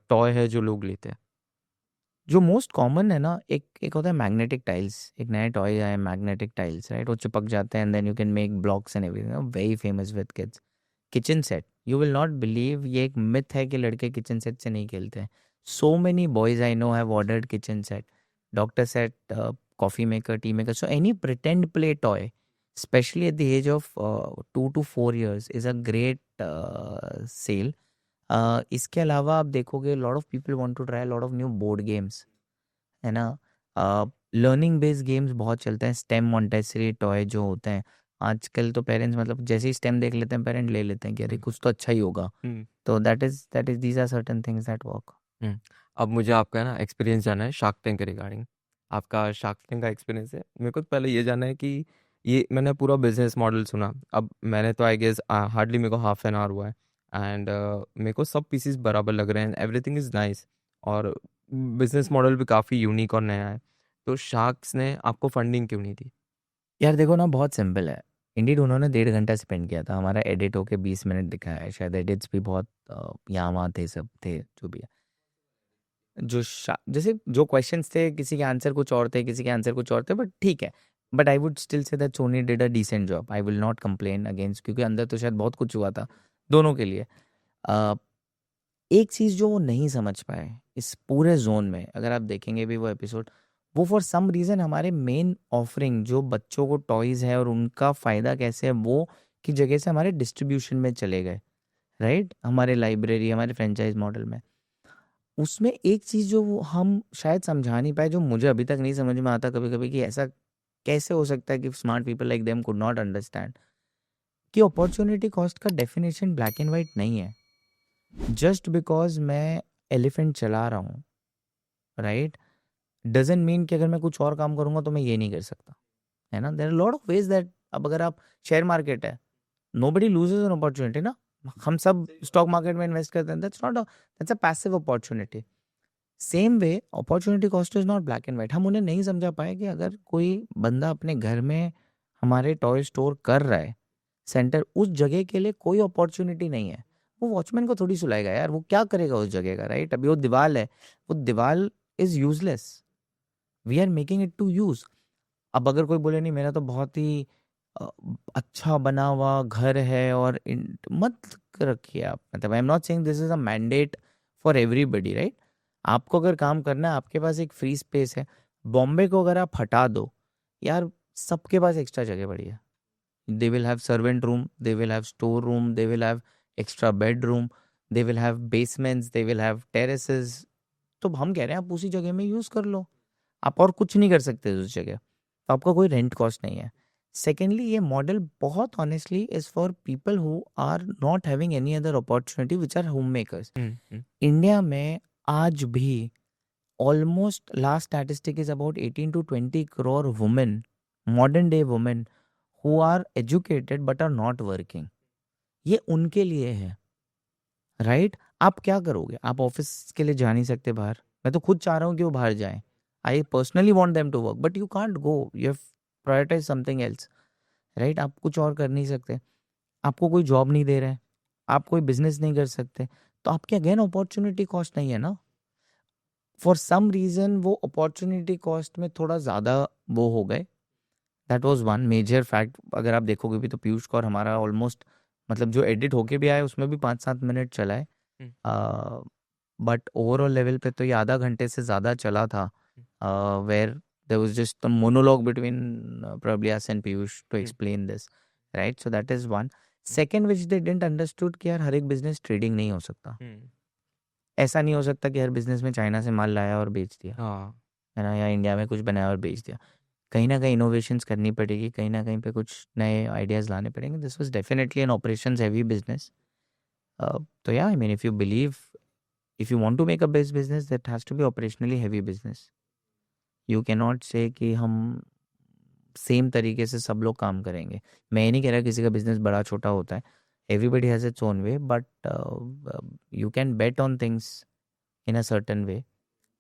[SPEAKER 1] टॉय है जो लोग लेते हैं?
[SPEAKER 2] जो मोस्ट कॉमन है ना, एक एक होता है मैग्नेटिक टाइल्स। एक नया टॉय आया है मैग्नेटिक टाइल्स, राइट। वो चिपक जाते हैं and then you can make blocks and everything, very famous with kids. Kitchen set, you will not believe, ये एक मिथ है कि लड़के किचन सेट से नहीं खेलते हैं। So many boys I know have ordered kitchen set, doctor set, coffee maker, tea maker, so any pretend play toy specially at the age of 2 to 4 years is a great sale. इसके अलावा आप देखोगे lot of people want to try lot of new board games, है ना। Learning based games बहुत चलते हैं, stem Montessori toy जो होते हैं, आजकल तो पेरेंट्स मतलब जैसे ही स्टेम देख लेते हैं पेरेंट ले लेते हैं कि अरे
[SPEAKER 1] हम्म।
[SPEAKER 2] कुछ तो अच्छा ही होगा.
[SPEAKER 1] हम्म।
[SPEAKER 2] तो that is these are certain things that work.
[SPEAKER 1] Hmm. अब मुझे आपका ना एक्सपीरियंस जानना है शार्क टैंक के रिगार्डिंग। आपका शार्क टैंक का एक्सपीरियंस है, मेरे को पहले ये जानना है कि ये मैंने पूरा बिजनेस मॉडल सुना। अब मैंने तो आई गेस हार्डली मेरे को हाफ एन आवर हुआ है, एंड मेरे को सब पीसेस बराबर लग रहे हैं, एवरीथिंग इज़ नाइस, और बिजनेस मॉडल भी काफ़ी यूनिक और नया है। तो शार्क्स ने आपको फंडिंग क्यों नहीं दी?
[SPEAKER 2] यार देखो ना, बहुत सिंपल है. इंडीड उन्होंने 1.5 घंटा स्पेंड किया था, हमारा एडिट होके 20 मिनट दिखाया है. शायद एडिट्स भी बहुत यहाँ वहाँ थे, सब थे जो भी है. जैसे जो क्वेश्चंस थे, किसी के आंसर कुछ और थे, किसी के आंसर कुछ और थे, बट ठीक है. But I would still say that Sony did a decent job. I will not complain against, क्योंकि अंदर तो शायद बहुत कुछ हुआ था दोनों के लिए. अ, एक चीज़ जो वो नहीं समझ पाए इस पूरे जोन में, अगर आप देखेंगे भी वो एपिसोड, वो फॉर सम रीज़न हमारे मेन ऑफरिंग जो बच्चों को टॉयज़ है और उनका फ़ायदा कैसे है वो की जगह से हमारे डिस्ट्रीब्यूशन में चले गए. राइट, हमारे लाइब्रेरी, हमारे फ्रेंचाइज मॉडल में. उसमें एक चीज़ जो वो हम शायद समझा नहीं पाए, जो मुझे अभी तक नहीं समझ में आता कभी कभी, कि ऐसा कैसे हो सकता है कि smart people like them could not understand कि अपॉर्चुनिटी कॉस्ट का डेफिनेशन ब्लैक एंड वाइट नहीं है. जस्ट बिकॉज मैं एलिफेंट चला रहा हूँ, राइट, डजेंट मीन कि अगर मैं कुछ और काम करूंगा तो मैं ये नहीं कर सकता. है ना, there are lot of ways that. अब अगर आप, शेयर मार्केट है, नोबडी लूजेज एन अपॉर्चुनिटी ना. हम सब स्टॉक मार्केट में इन्वेस्ट करते हैं, that's a passive opportunity. Same way opportunity cost is not black and white. हम उन्हें नहीं समझा पाए कि अगर कोई बंदा अपने घर में हमारे टॉय स्टोर कर रहा है सेंटर, उस जगह के लिए कोई अपॉर्चुनिटी नहीं है. वो वॉचमैन को थोड़ी सुलाएगा यार, वो क्या करेगा उस जगह का. राइट, अभी वो दीवार है, वो दीवार is useless. We are making it to use. अब अगर कोई बोले नहीं मेरा तो बहुत ही अ, अच्छा बना हुआ घर है, और मत रखिए आप. मतलब I am not saying this is a mandate for everybody, right. आपको अगर काम करना है, आपके पास एक फ्री स्पेस है. बॉम्बे को अगर आप हटा दो यार, सबके पास एक्स्ट्रा जगह पड़ी है. They will have servant room, they will have store room, they will have extra bedroom, they will have basements, they will have terraces. तो हम कह रहे हैं आप उसी जगह में यूज कर लो. आप और कुछ नहीं कर सकते उस जगह, तो आपका कोई रेंट कॉस्ट नहीं है. सेकेंडली, ये मॉडल बहुत honestly is for people who are not having any other opportunity which are home makers.
[SPEAKER 1] Hmm.
[SPEAKER 2] India में आज भी almost last statistic is about 18 to 20 crore women, modern day women, who are educated but are not working. ये उनके लिए है. Right, आप क्या करोगे, आप ऑफिस के लिए जा नहीं सकते बाहर. मैं तो खुद चाह रहा हूँ कि वो बाहर जाएं. I personally want them to work, but you can't go, you have prioritize something else. Right, आप कुछ और कर नहीं सकते, आपको कोई जॉब नहीं दे रहे हैं, आप कोई बिजनेस नहीं कर सकते, तो आपके अगेन अपॉर्चुनिटी कॉस्ट नहीं है ना. फॉर सम रीज़न वो अपॉर्चुनिटी कॉस्ट में थोड़ा ज़्यादा वो हो गए. That was one major fact. अगर आप देखोगे भी तो पीयूष कौर हमारा ऑलमोस्ट, मतलब जो एडिट होके भी आया उसमें भी 5-7 मिनट चला है.
[SPEAKER 1] हम्म।
[SPEAKER 2] बट ओवरऑल लेवल पे तो ये आधा घंटे से ज़्यादा चला था, where there was just a monologue between प्रभलियास and Piyush to
[SPEAKER 1] hmm.
[SPEAKER 2] Explain this. Right, so that is one. Second which they didn't understood कि यार हर एक बिजनेस ट्रेडिंग नहीं हो सकता.
[SPEAKER 1] हम्म।
[SPEAKER 2] ऐसा नहीं हो सकता कि हर बिजनेस में चाइना से माल लाया और बेच दिया,
[SPEAKER 1] हाँ।
[SPEAKER 2] है ना, या इंडिया में कुछ बनाया और बेच दिया. कहीं ना कहीं इनोवेशंस करनी पड़ेगी, कहीं ना कहीं पे कुछ नए आइडियाज़ लाने पड़ेंगे. This was definitely an operations heavy business. तो या I mean if you believe, if you want to make a best business, that has to be operationally heavy business. You can not say कि हम same तरीके से सब लोग काम करेंगे. मैं ये नहीं कह रहा किसी का बिजनेस बड़ा छोटा होता है. Everybody has its own way, but you can bet on things in a certain वे.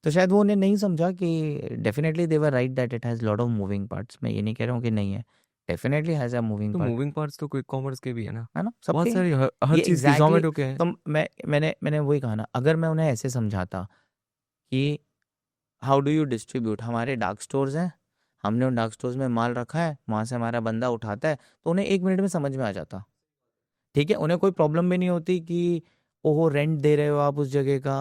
[SPEAKER 2] तो शायद वो उन्हें नहीं समझा कि definitely they were right that it has lot of moving parts. मैं ये नहीं कह रहा हूँ कि नहीं है, डेफिनेटली हैज़ अ मूविंग
[SPEAKER 1] तो
[SPEAKER 2] पार्ट.
[SPEAKER 1] मूविंग पार्ट्स तो क्विक कॉमर्स के भी है ना,
[SPEAKER 2] है ना, सबके
[SPEAKER 1] बहुत
[SPEAKER 2] हैं.
[SPEAKER 1] सारी, हर
[SPEAKER 2] ये
[SPEAKER 1] चीज़ की,
[SPEAKER 2] एग्जैक्टली
[SPEAKER 1] जोमेटो के है।
[SPEAKER 2] तो मैंने वही कहा ना, अगर मैं उन्हें ऐसे समझाता कि हाउ डू यू डिस्ट्रीब्यूट, हमारे डार्क स्टोर्स हैं, हमने उन डार्क स्टोर्स में माल रखा है, वहाँ से हमारा बंदा उठाता है, तो उन्हें 1 मिनट में समझ में आ जाता. ठीक है, उन्हें कोई प्रॉब्लम भी नहीं होती कि ओहो रेंट दे रहे हो आप उस जगह का,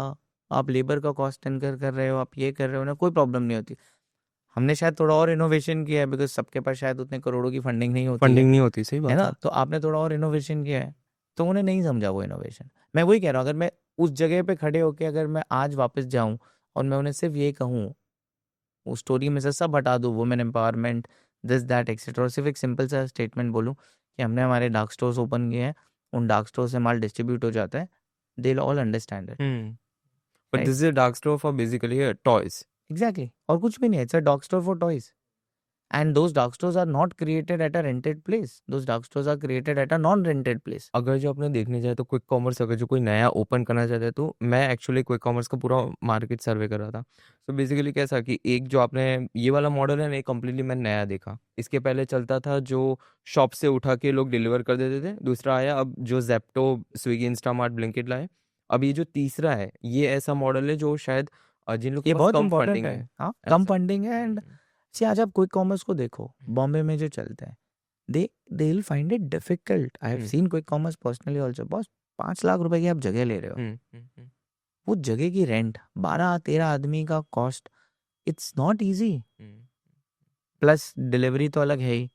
[SPEAKER 2] आप लेबर का कॉस्ट इनकर कर रहे हो, आप ये कर रहे हो, उन्हें कोई प्रॉब्लम नहीं होती. हमने शायद थोड़ा और इनोवेशन किया है, बिकॉज सबके पास शायद उतने करोड़ों की फंडिंग नहीं होती
[SPEAKER 1] फंडिंग नहीं होती, सही
[SPEAKER 2] है
[SPEAKER 1] बात
[SPEAKER 2] ना,
[SPEAKER 1] है।
[SPEAKER 2] तो आपने थोड़ा और इनोवेशन किया है, तो उन्हें नहीं समझा वो इनोवेशन. मैं वही कह रहा हूँ, अगर मैं उस जगह पे खड़े होके अगर मैं आज वापस जाऊं और मैं उन्हें सिर्फ ये कहूँ, उस स्टोरी में से सब हटा दूँ, women empowerment, this that etcetera. और सिर्फ एक सिंपल सा स्टेटमेंट बोलूँ कि हमने हमारे डार्क स्टोर्स ओपन किए हैं, उन डार्क स्टोर से माल डिस्ट्रीब्यूट हो जाता है, they all understand it,
[SPEAKER 1] hmm. But
[SPEAKER 2] right?
[SPEAKER 1] This is a dark store for basically toys.
[SPEAKER 2] Exactly, और कुछ भी नहीं है, it's a dark store for toys. And those dark stores are not created at a rented place. Those dark stores are created at a non-rented place.
[SPEAKER 1] अगर जो अपने देखने जाए तो क्विक कॉमर्स अगर जो कोई नया ओपन करना चाहता है, तो मैं एक्चुअली क्विक कॉमर्स का पूरा मार्केट सर्वे कर रहा था। तो बेसिकली कैसा कि एक जो आपने ये वाला मॉडल है ना, कम्प्लीटली मैंने नया देखा। इसके पहले चलता था जो शॉप से उठा के लोग डिलीवर कर देते थे, दूसरा आया अब जो जेप्टो, स्विगी, इंस्टामार्ट, ब्लिंकिट लाए। अब ये जो तीसरा है, ये ऐसा मॉडल है जो शायद जिन लोग के
[SPEAKER 2] ये
[SPEAKER 1] पास
[SPEAKER 2] बहुत
[SPEAKER 1] कम
[SPEAKER 2] इंपॉर्टेंट
[SPEAKER 1] फंडिंग
[SPEAKER 2] है,
[SPEAKER 1] है
[SPEAKER 2] हाँ, कम
[SPEAKER 1] ऐसा।
[SPEAKER 2] फंडिंग है। एंड सी, आज आप क्विक कॉमर्स को देखो, बॉम्बे में जो चलते हैं, they will find it difficult. I have
[SPEAKER 1] hmm
[SPEAKER 2] seen quick commerce personally also. Boss, 5 lakh रुपए की आप जगह ले रहे हो,
[SPEAKER 1] हम्म हम्म हम्म
[SPEAKER 2] वो जगह की रेंट, 12-13 आदमी का cost, it's not easy.
[SPEAKER 1] Hmm.
[SPEAKER 2] Plus delivery तो अलग है ही।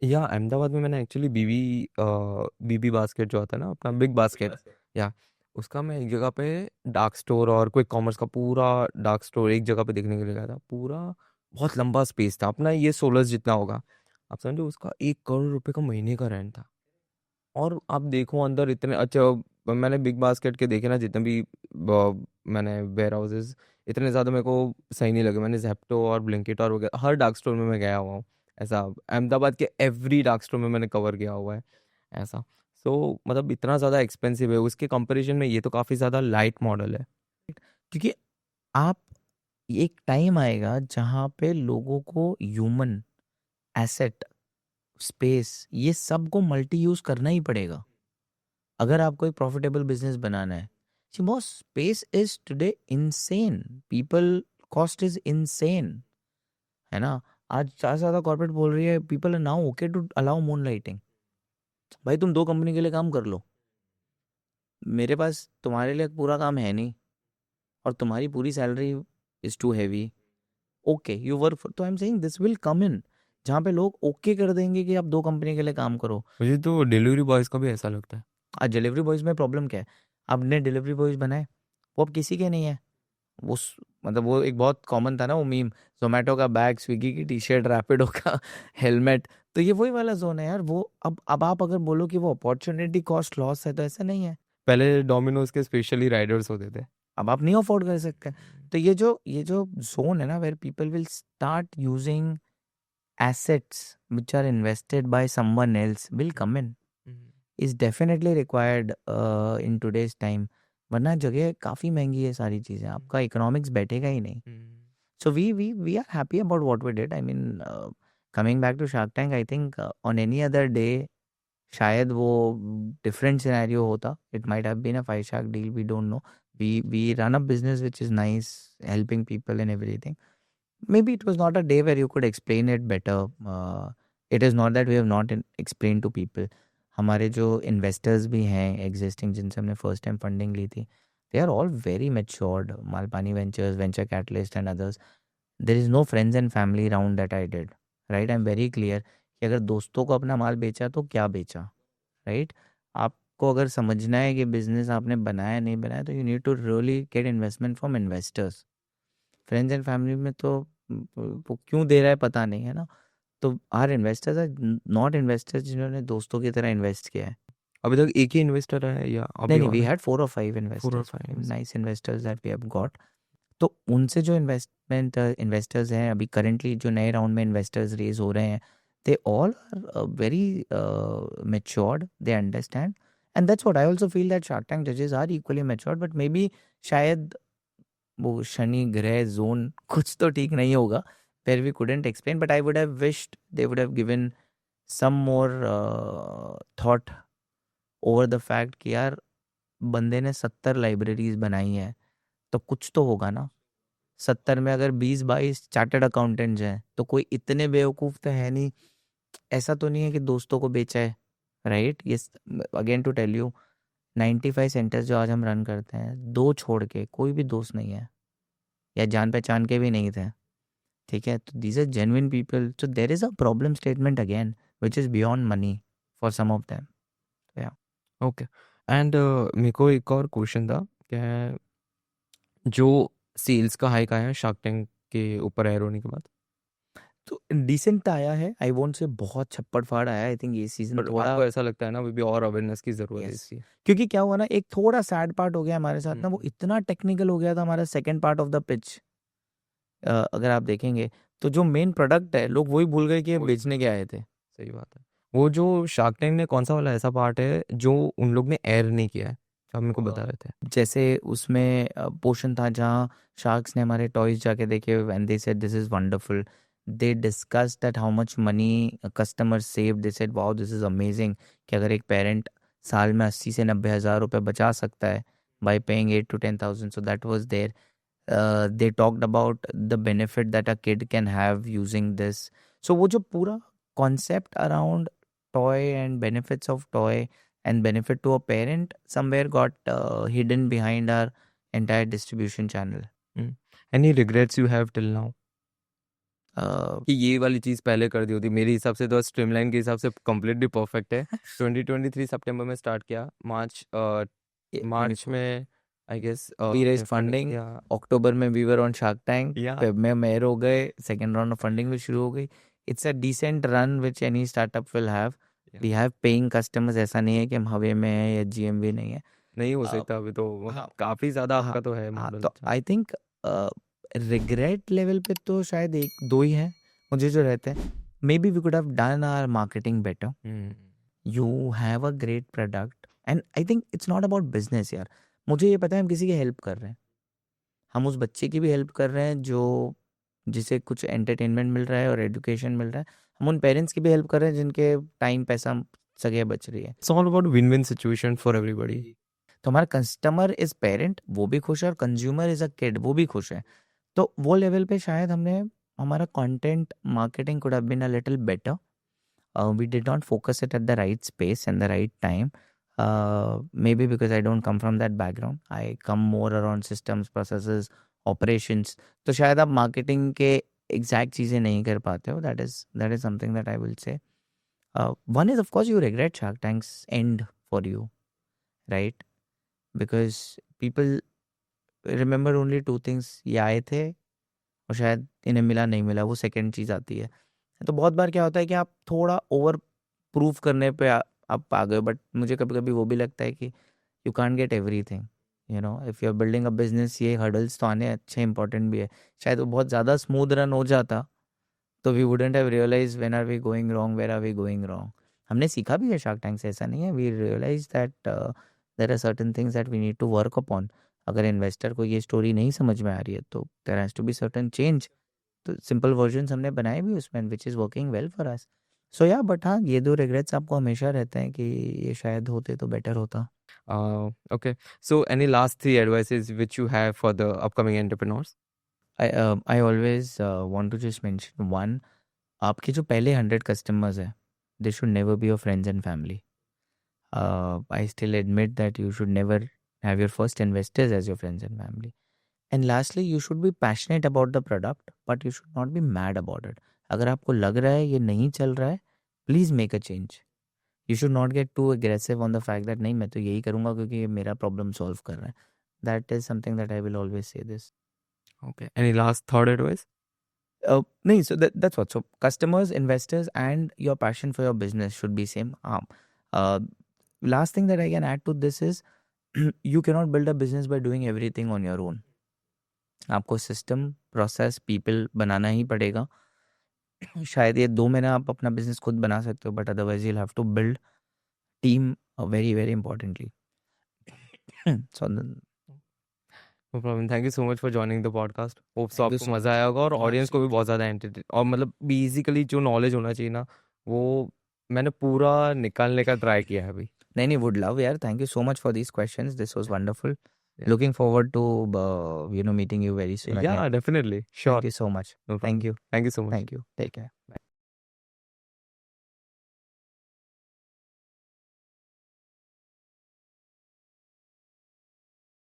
[SPEAKER 1] या अहमदाबाद में मैंने एक्चुअली बीबी बास्केट जो आता है ना, अपना बिग बास्केट, या उसका मैं एक जगह पे डार्क स्टोर और क्विक कॉमर्स का पूरा डार्क स्टोर एक जगह पे देखने के लिए गया था। पूरा बहुत लंबा स्पेस था, अपना ये 16 जितना होगा। आप समझो उसका 1 करोड़ रुपए का महीने का रेंट था। और आप देखो अंदर इतने अच्छा, मैंने बिग बास्केट के देखे ना जितने भी मैंने वेयर हाउसेज, इतने ज़्यादा मेरे को सही नहीं लगे। मैंने जेप्टो और ब्लिंकिट और वगैरह हर डार्क स्टोर में मैं गया हुआ हूँ। ऐसा अहमदाबाद के एवरी डार्क स्टोर में मैंने कवर किया हुआ है ऐसा। सो मतलब इतना ज़्यादा एक्सपेंसिव है, उसके कंपैरिजन में ये तो काफ़ी ज़्यादा लाइट मॉडल है।
[SPEAKER 2] क्योंकि आप, एक टाइम आएगा जहाँ पे लोगों को ह्यूमन एसेट, स्पेस, ये सब को मल्टी यूज करना ही पड़ेगा अगर आपको एक प्रॉफिटेबल बिजनेस बनाना है। See boss, space is today insane, people cost is insane, है ना? आज ज्यादा से ज्यादा कॉर्पोरेट बोल रही है, people are now okay to allow moonlighting. भाई तुम 2 कंपनी के लिए काम कर लो, मेरे पास तुम्हारे लिए पूरा काम है नहीं, और तुम्हारी पूरी salary is too heavy. Okay, you work for, तो I am saying this will come in, जहाँ पे लोग ओके कर देंगे कि आप 2 कंपनी के लिए काम करो।
[SPEAKER 1] मुझे तो डिलीवरी बॉयज़ का भी ऐसा लगता है।
[SPEAKER 2] आज डिलीवरी बॉयज में प्रॉब्लम क्या है? आपने डिलीवरी बॉयज बनाए, वो अब किसी के नहीं है। मतलब वो एक बहुत कॉमन था ना वो मीम, जोमेटो का बैग, स्विगी की टी शर्ट, रैपिडो का हेलमेट। तो ये वही वाला जोन है यार। वो अब आप अगर बोलो कि वो अपॉर्चुनिटी कॉस्ट लॉस है, तो ऐसा नहीं है।
[SPEAKER 1] पहले डोमिनोज के स्पेशली राइडर्स होते थे।
[SPEAKER 2] अब आप नहीं अफोर्ड कर सकते। तो ये जो जोन है ना, where people will start using assets which are invested by someone else will come in,
[SPEAKER 1] hmm
[SPEAKER 2] is definitely required in today's time। वरना जगह काफ़ी महंगी है, सारी चीज़ें, आपका इकोनॉमिक्स बैठेगा ही नहीं।
[SPEAKER 1] हम्म
[SPEAKER 2] So we are happy about what we did. I mean, coming back to Shark Tank, I think on any other day शायद वो different scenario होता। It might have been a 5 shark deal, we don't know। We run a business which is nice, helping people and everything। Maybe it was not a day where you could explain it better। It is not that we have not explained to people। हमारे जो investors भी हैं existing, जिनसे हमने first time funding ली थी, they are all very matured. Malpani ventures, venture catalyst and others, there is no friends and family round that I did, right? I am very clear कि अगर दोस्तों को अपना माल बेचा तो क्या बेचा, राइट? आपको अगर समझना है कि बिजनेस आपने बनाया नहीं बनाया, तो you need to really get investment from investors. Friends and family में तो वो क्यों दे रहा है पता नहीं, है ना? तो our investors are not investors जिन्होंने दोस्तों की तरह इन्वेस्ट किया है।
[SPEAKER 1] अभी तक एक ही इन्वेस्टर है या
[SPEAKER 2] नहीं
[SPEAKER 1] अभी
[SPEAKER 2] नहीं, वी
[SPEAKER 1] और है?
[SPEAKER 2] हैड 4 or 5
[SPEAKER 1] 4 और
[SPEAKER 2] investors,
[SPEAKER 1] 5 investor.
[SPEAKER 2] Nice investors that we have got. तो उनसे जो इन्वेस्टर्स हैं अभी करंटली, जो नए राउंड में इन्वेस्टर्स रेज हो रहे हैं, they all are very matured, they understand. And that's what I also feel, that Shark Tank जजेस are equally matured. But maybe शायद वो शनि ग्रह जोन कुछ तो ठीक नहीं होगा, where we couldn't explain। but I would have wished they would have given some more thought over the fact कि यार, बंदे ने 70 लाइब्रेरीज बनाई है, तो कुछ तो होगा ना। 70 में अगर 20-22 चार्टर्ड अकाउंटेंट्स हैं, तो कोई इतने बेवकूफ़ तो है नहीं। ऐसा तो नहीं है कि दोस्तों को बेचा है, राइट? ये again to tell you, 95 centres जो आज हम रन करते हैं, 2 छोड़ के कोई भी दोस्त नहीं है, या जान पहचान के भी नहीं थे। ठीक है, तो these are genuine people. So there is a problem statement again which is beyond money for some of them. Yeah
[SPEAKER 1] okay. And मेरे को एक और क्वेश्चन था क्या, जो सेल्स का हाइक आया शार्क टैंक के ऊपर एयर होने के बाद।
[SPEAKER 2] तो डिसेंट आया है, आई वोंट से बहुत छप्पड़ फाड़ आया। आई थिंक ये सीजन
[SPEAKER 1] पर
[SPEAKER 2] थोड़ा
[SPEAKER 1] आपको ऐसा लगता है ना अभी भी और अवेयरनेस की ज़रूरत है
[SPEAKER 2] यस,
[SPEAKER 1] इसकी?
[SPEAKER 2] क्योंकि क्या हुआ ना, एक थोड़ा सैड पार्ट हो गया हमारे साथ ना, वो
[SPEAKER 1] हुँ।
[SPEAKER 2] इतना टेक्निकल हो गया था हमारा second part of the pitch. अगर आप देखेंगे तो जो मेन प्रोडक्ट है, लोग वही भूल गए कि ये
[SPEAKER 1] वही
[SPEAKER 2] बेचने के आए थे।
[SPEAKER 1] सही बात है। वो जो शार्क टैंक ने कौन-सा वाला ऐसा पार्ट है जो उन लोग ने एयर नहीं किया है? जो आप मेरे को बता रहे थे।
[SPEAKER 2] जैसे उसमें पोर्शन था जहाँ शार्क्स ने हमारे टॉयज जाके देखे and they said this is wonderful. They discuss that how much money customer save. They said wow this is amazing, कि अगर एक पेरेंट साल में 80 से 90 हज़ार रुपये बचा सकता है by paying 8 to 10,000। So that was there. they talked about the benefit that a kid can have using this. So वो जो पूरा concept around toy and benefits of toy and benefit to a parent somewhere got hidden behind our entire distribution channel.
[SPEAKER 1] Hmm. Any regrets you have till now?
[SPEAKER 2] Uh,
[SPEAKER 1] कि ये वाली चीज़ पहले कर दी होती। मेरे हिसाब से तो स्ट्रीमलाइन के हिसाब से कंप्लीटली परफेक्ट है। 2023 सितंबर में स्टार्ट किया, मार्च में I guess
[SPEAKER 2] we raised funding.
[SPEAKER 1] या
[SPEAKER 2] अक्टूबर में we were on Shark Tank.
[SPEAKER 1] या
[SPEAKER 2] फेब में मेयर हो गए, सेकेंड राउंड ऑफ फंडिंग भी शुरू हो गई. It's a decent run which any startup will have. We have paying customers, ऐसा नहीं है कि हम हवे में हैं या जीएमवी नहीं है.
[SPEAKER 1] नहीं हो
[SPEAKER 2] अ,
[SPEAKER 1] सकता अभी तो, मतलब
[SPEAKER 2] हाँ
[SPEAKER 1] काफ़ी ज़्यादा
[SPEAKER 2] हाँ
[SPEAKER 1] आपका तो है
[SPEAKER 2] हाँ,
[SPEAKER 1] मॉडल
[SPEAKER 2] तो
[SPEAKER 1] अच्छा।
[SPEAKER 2] आई थिंक रिग्रेट लेवल पे तो शायद एक दो ही हैं मुझे जो रहते हैं. Maybe we could have done our marketing better.
[SPEAKER 1] Hmm.
[SPEAKER 2] You have a great product and I think it's not about business यार. मुझे ये पता है हम किसी की हेल्प कर रहे हैं. हम उस बच्चे की भी हेल्प कर रहे हैं जो जिसे कुछ एंटरटेनमेंट मिल रहा है और एजुकेशन मिल रहा है. हम उन पेरेंट्स की भी हेल्प कर रहे हैं जिनके टाइम पैसा जगह बच रही है.
[SPEAKER 1] It's all about win win situation for everybody.
[SPEAKER 2] तो हमारा कस्टमर इज पेरेंट, वो भी खुश है, और कंज्यूमर इज अ किड, वो भी खुश है. तो वो लेवल पे शायद हमने हमारा content marketing could have been a little better. We did not focus it at the right space and the right time. Maybe because I don't come from that background. I come more around systems, processes, operations. तो शायद आप marketing के exact चीज़ें नहीं कर पाते हो. That is something that I will say. One is of course you regret Shark Tank's end for you, right? Because people remember only two things. ये आए थे और शायद इन्हें मिला नहीं मिला, वो सेकंड चीज़ आती है. तो बहुत बार क्या होता है कि आप थोड़ा ओवर प्रूफ करने पे आप आ गए. बट मुझे कभी कभी वो भी लगता है कि you can't get everything. If you are building a business, ये हर्डल्स तो आने अच्छे इंपॉर्टेंट भी है. शायद वो बहुत ज़्यादा स्मूथ रन हो जाता तो we wouldn't have realise when are we going wrong, where are we going wrong. हमने सीखा भी है शार्क टैंक से, ऐसा नहीं है. We realise that there are certain things that we need to work upon. अगर इन्वेस्टर को ये स्टोरी नहीं समझ में आ रही है तो there has to be certain change. तो सिंपल वर्जन्स हमने बनाए भी उसमें, which is working well for us. So yeah but हाँ, ये दो रिग्रेट्स आपको हमेशा रहते हैं कि ये शायद होते तो बेटर होता.
[SPEAKER 1] Okay. So any last three advices which you have for the upcoming entrepreneurs?
[SPEAKER 2] I always want to just mention one. आपके जो पहले 100 कस्टमर्स हैं, they should never be your friends and family. I still admit that you should never have your first investors as your friends and family. And lastly, you should be passionate about the product but you should not be mad about it. अगर आपको लग रहा है ये नहीं चल रहा है, please make a change. You should not get too aggressive on the fact that नहीं मैं तो यही करूँगा क्योंकि ये मेरा प्रॉब्लम सॉल्व कर रहा है. That is something that I will always say this.
[SPEAKER 1] Okay. Any last third advice?
[SPEAKER 2] नहीं, so that's what. So customers, investors, and your passion for your business should be same. Last thing that I can add to this is you cannot build a business by doing everything on your own. आपको system, process, people बनाना ही पड़ेगा. शायद ये 2 महीने आप अपना business खुद बना सकते हो, but otherwise you have to build team very very importantly. So
[SPEAKER 1] No problem. Thank you so much for joining the podcast. Hope so
[SPEAKER 2] thank you
[SPEAKER 1] आपको
[SPEAKER 2] सो
[SPEAKER 1] मज़ा
[SPEAKER 2] मच.
[SPEAKER 1] आया होगा और ऑडियंस को भी
[SPEAKER 2] एब्सोल्युटली.
[SPEAKER 1] बहुत ज़्यादा एंटरटेन और मतलब बेसिकली जो नॉलेज होना चाहिए ना वो मैंने पूरा निकालने का ट्राई किया है अभी.
[SPEAKER 2] नहीं नहीं, वुड लव यार. Thank you so much for these questions. This was wonderful.
[SPEAKER 1] Yeah.
[SPEAKER 2] Looking forward to meeting you very soon again.
[SPEAKER 1] Yeah, definitely. Sure.
[SPEAKER 2] Thank you so much.
[SPEAKER 1] No
[SPEAKER 2] Thank
[SPEAKER 1] problem.
[SPEAKER 2] you.
[SPEAKER 1] Thank you so much.
[SPEAKER 2] Thank you. Take care.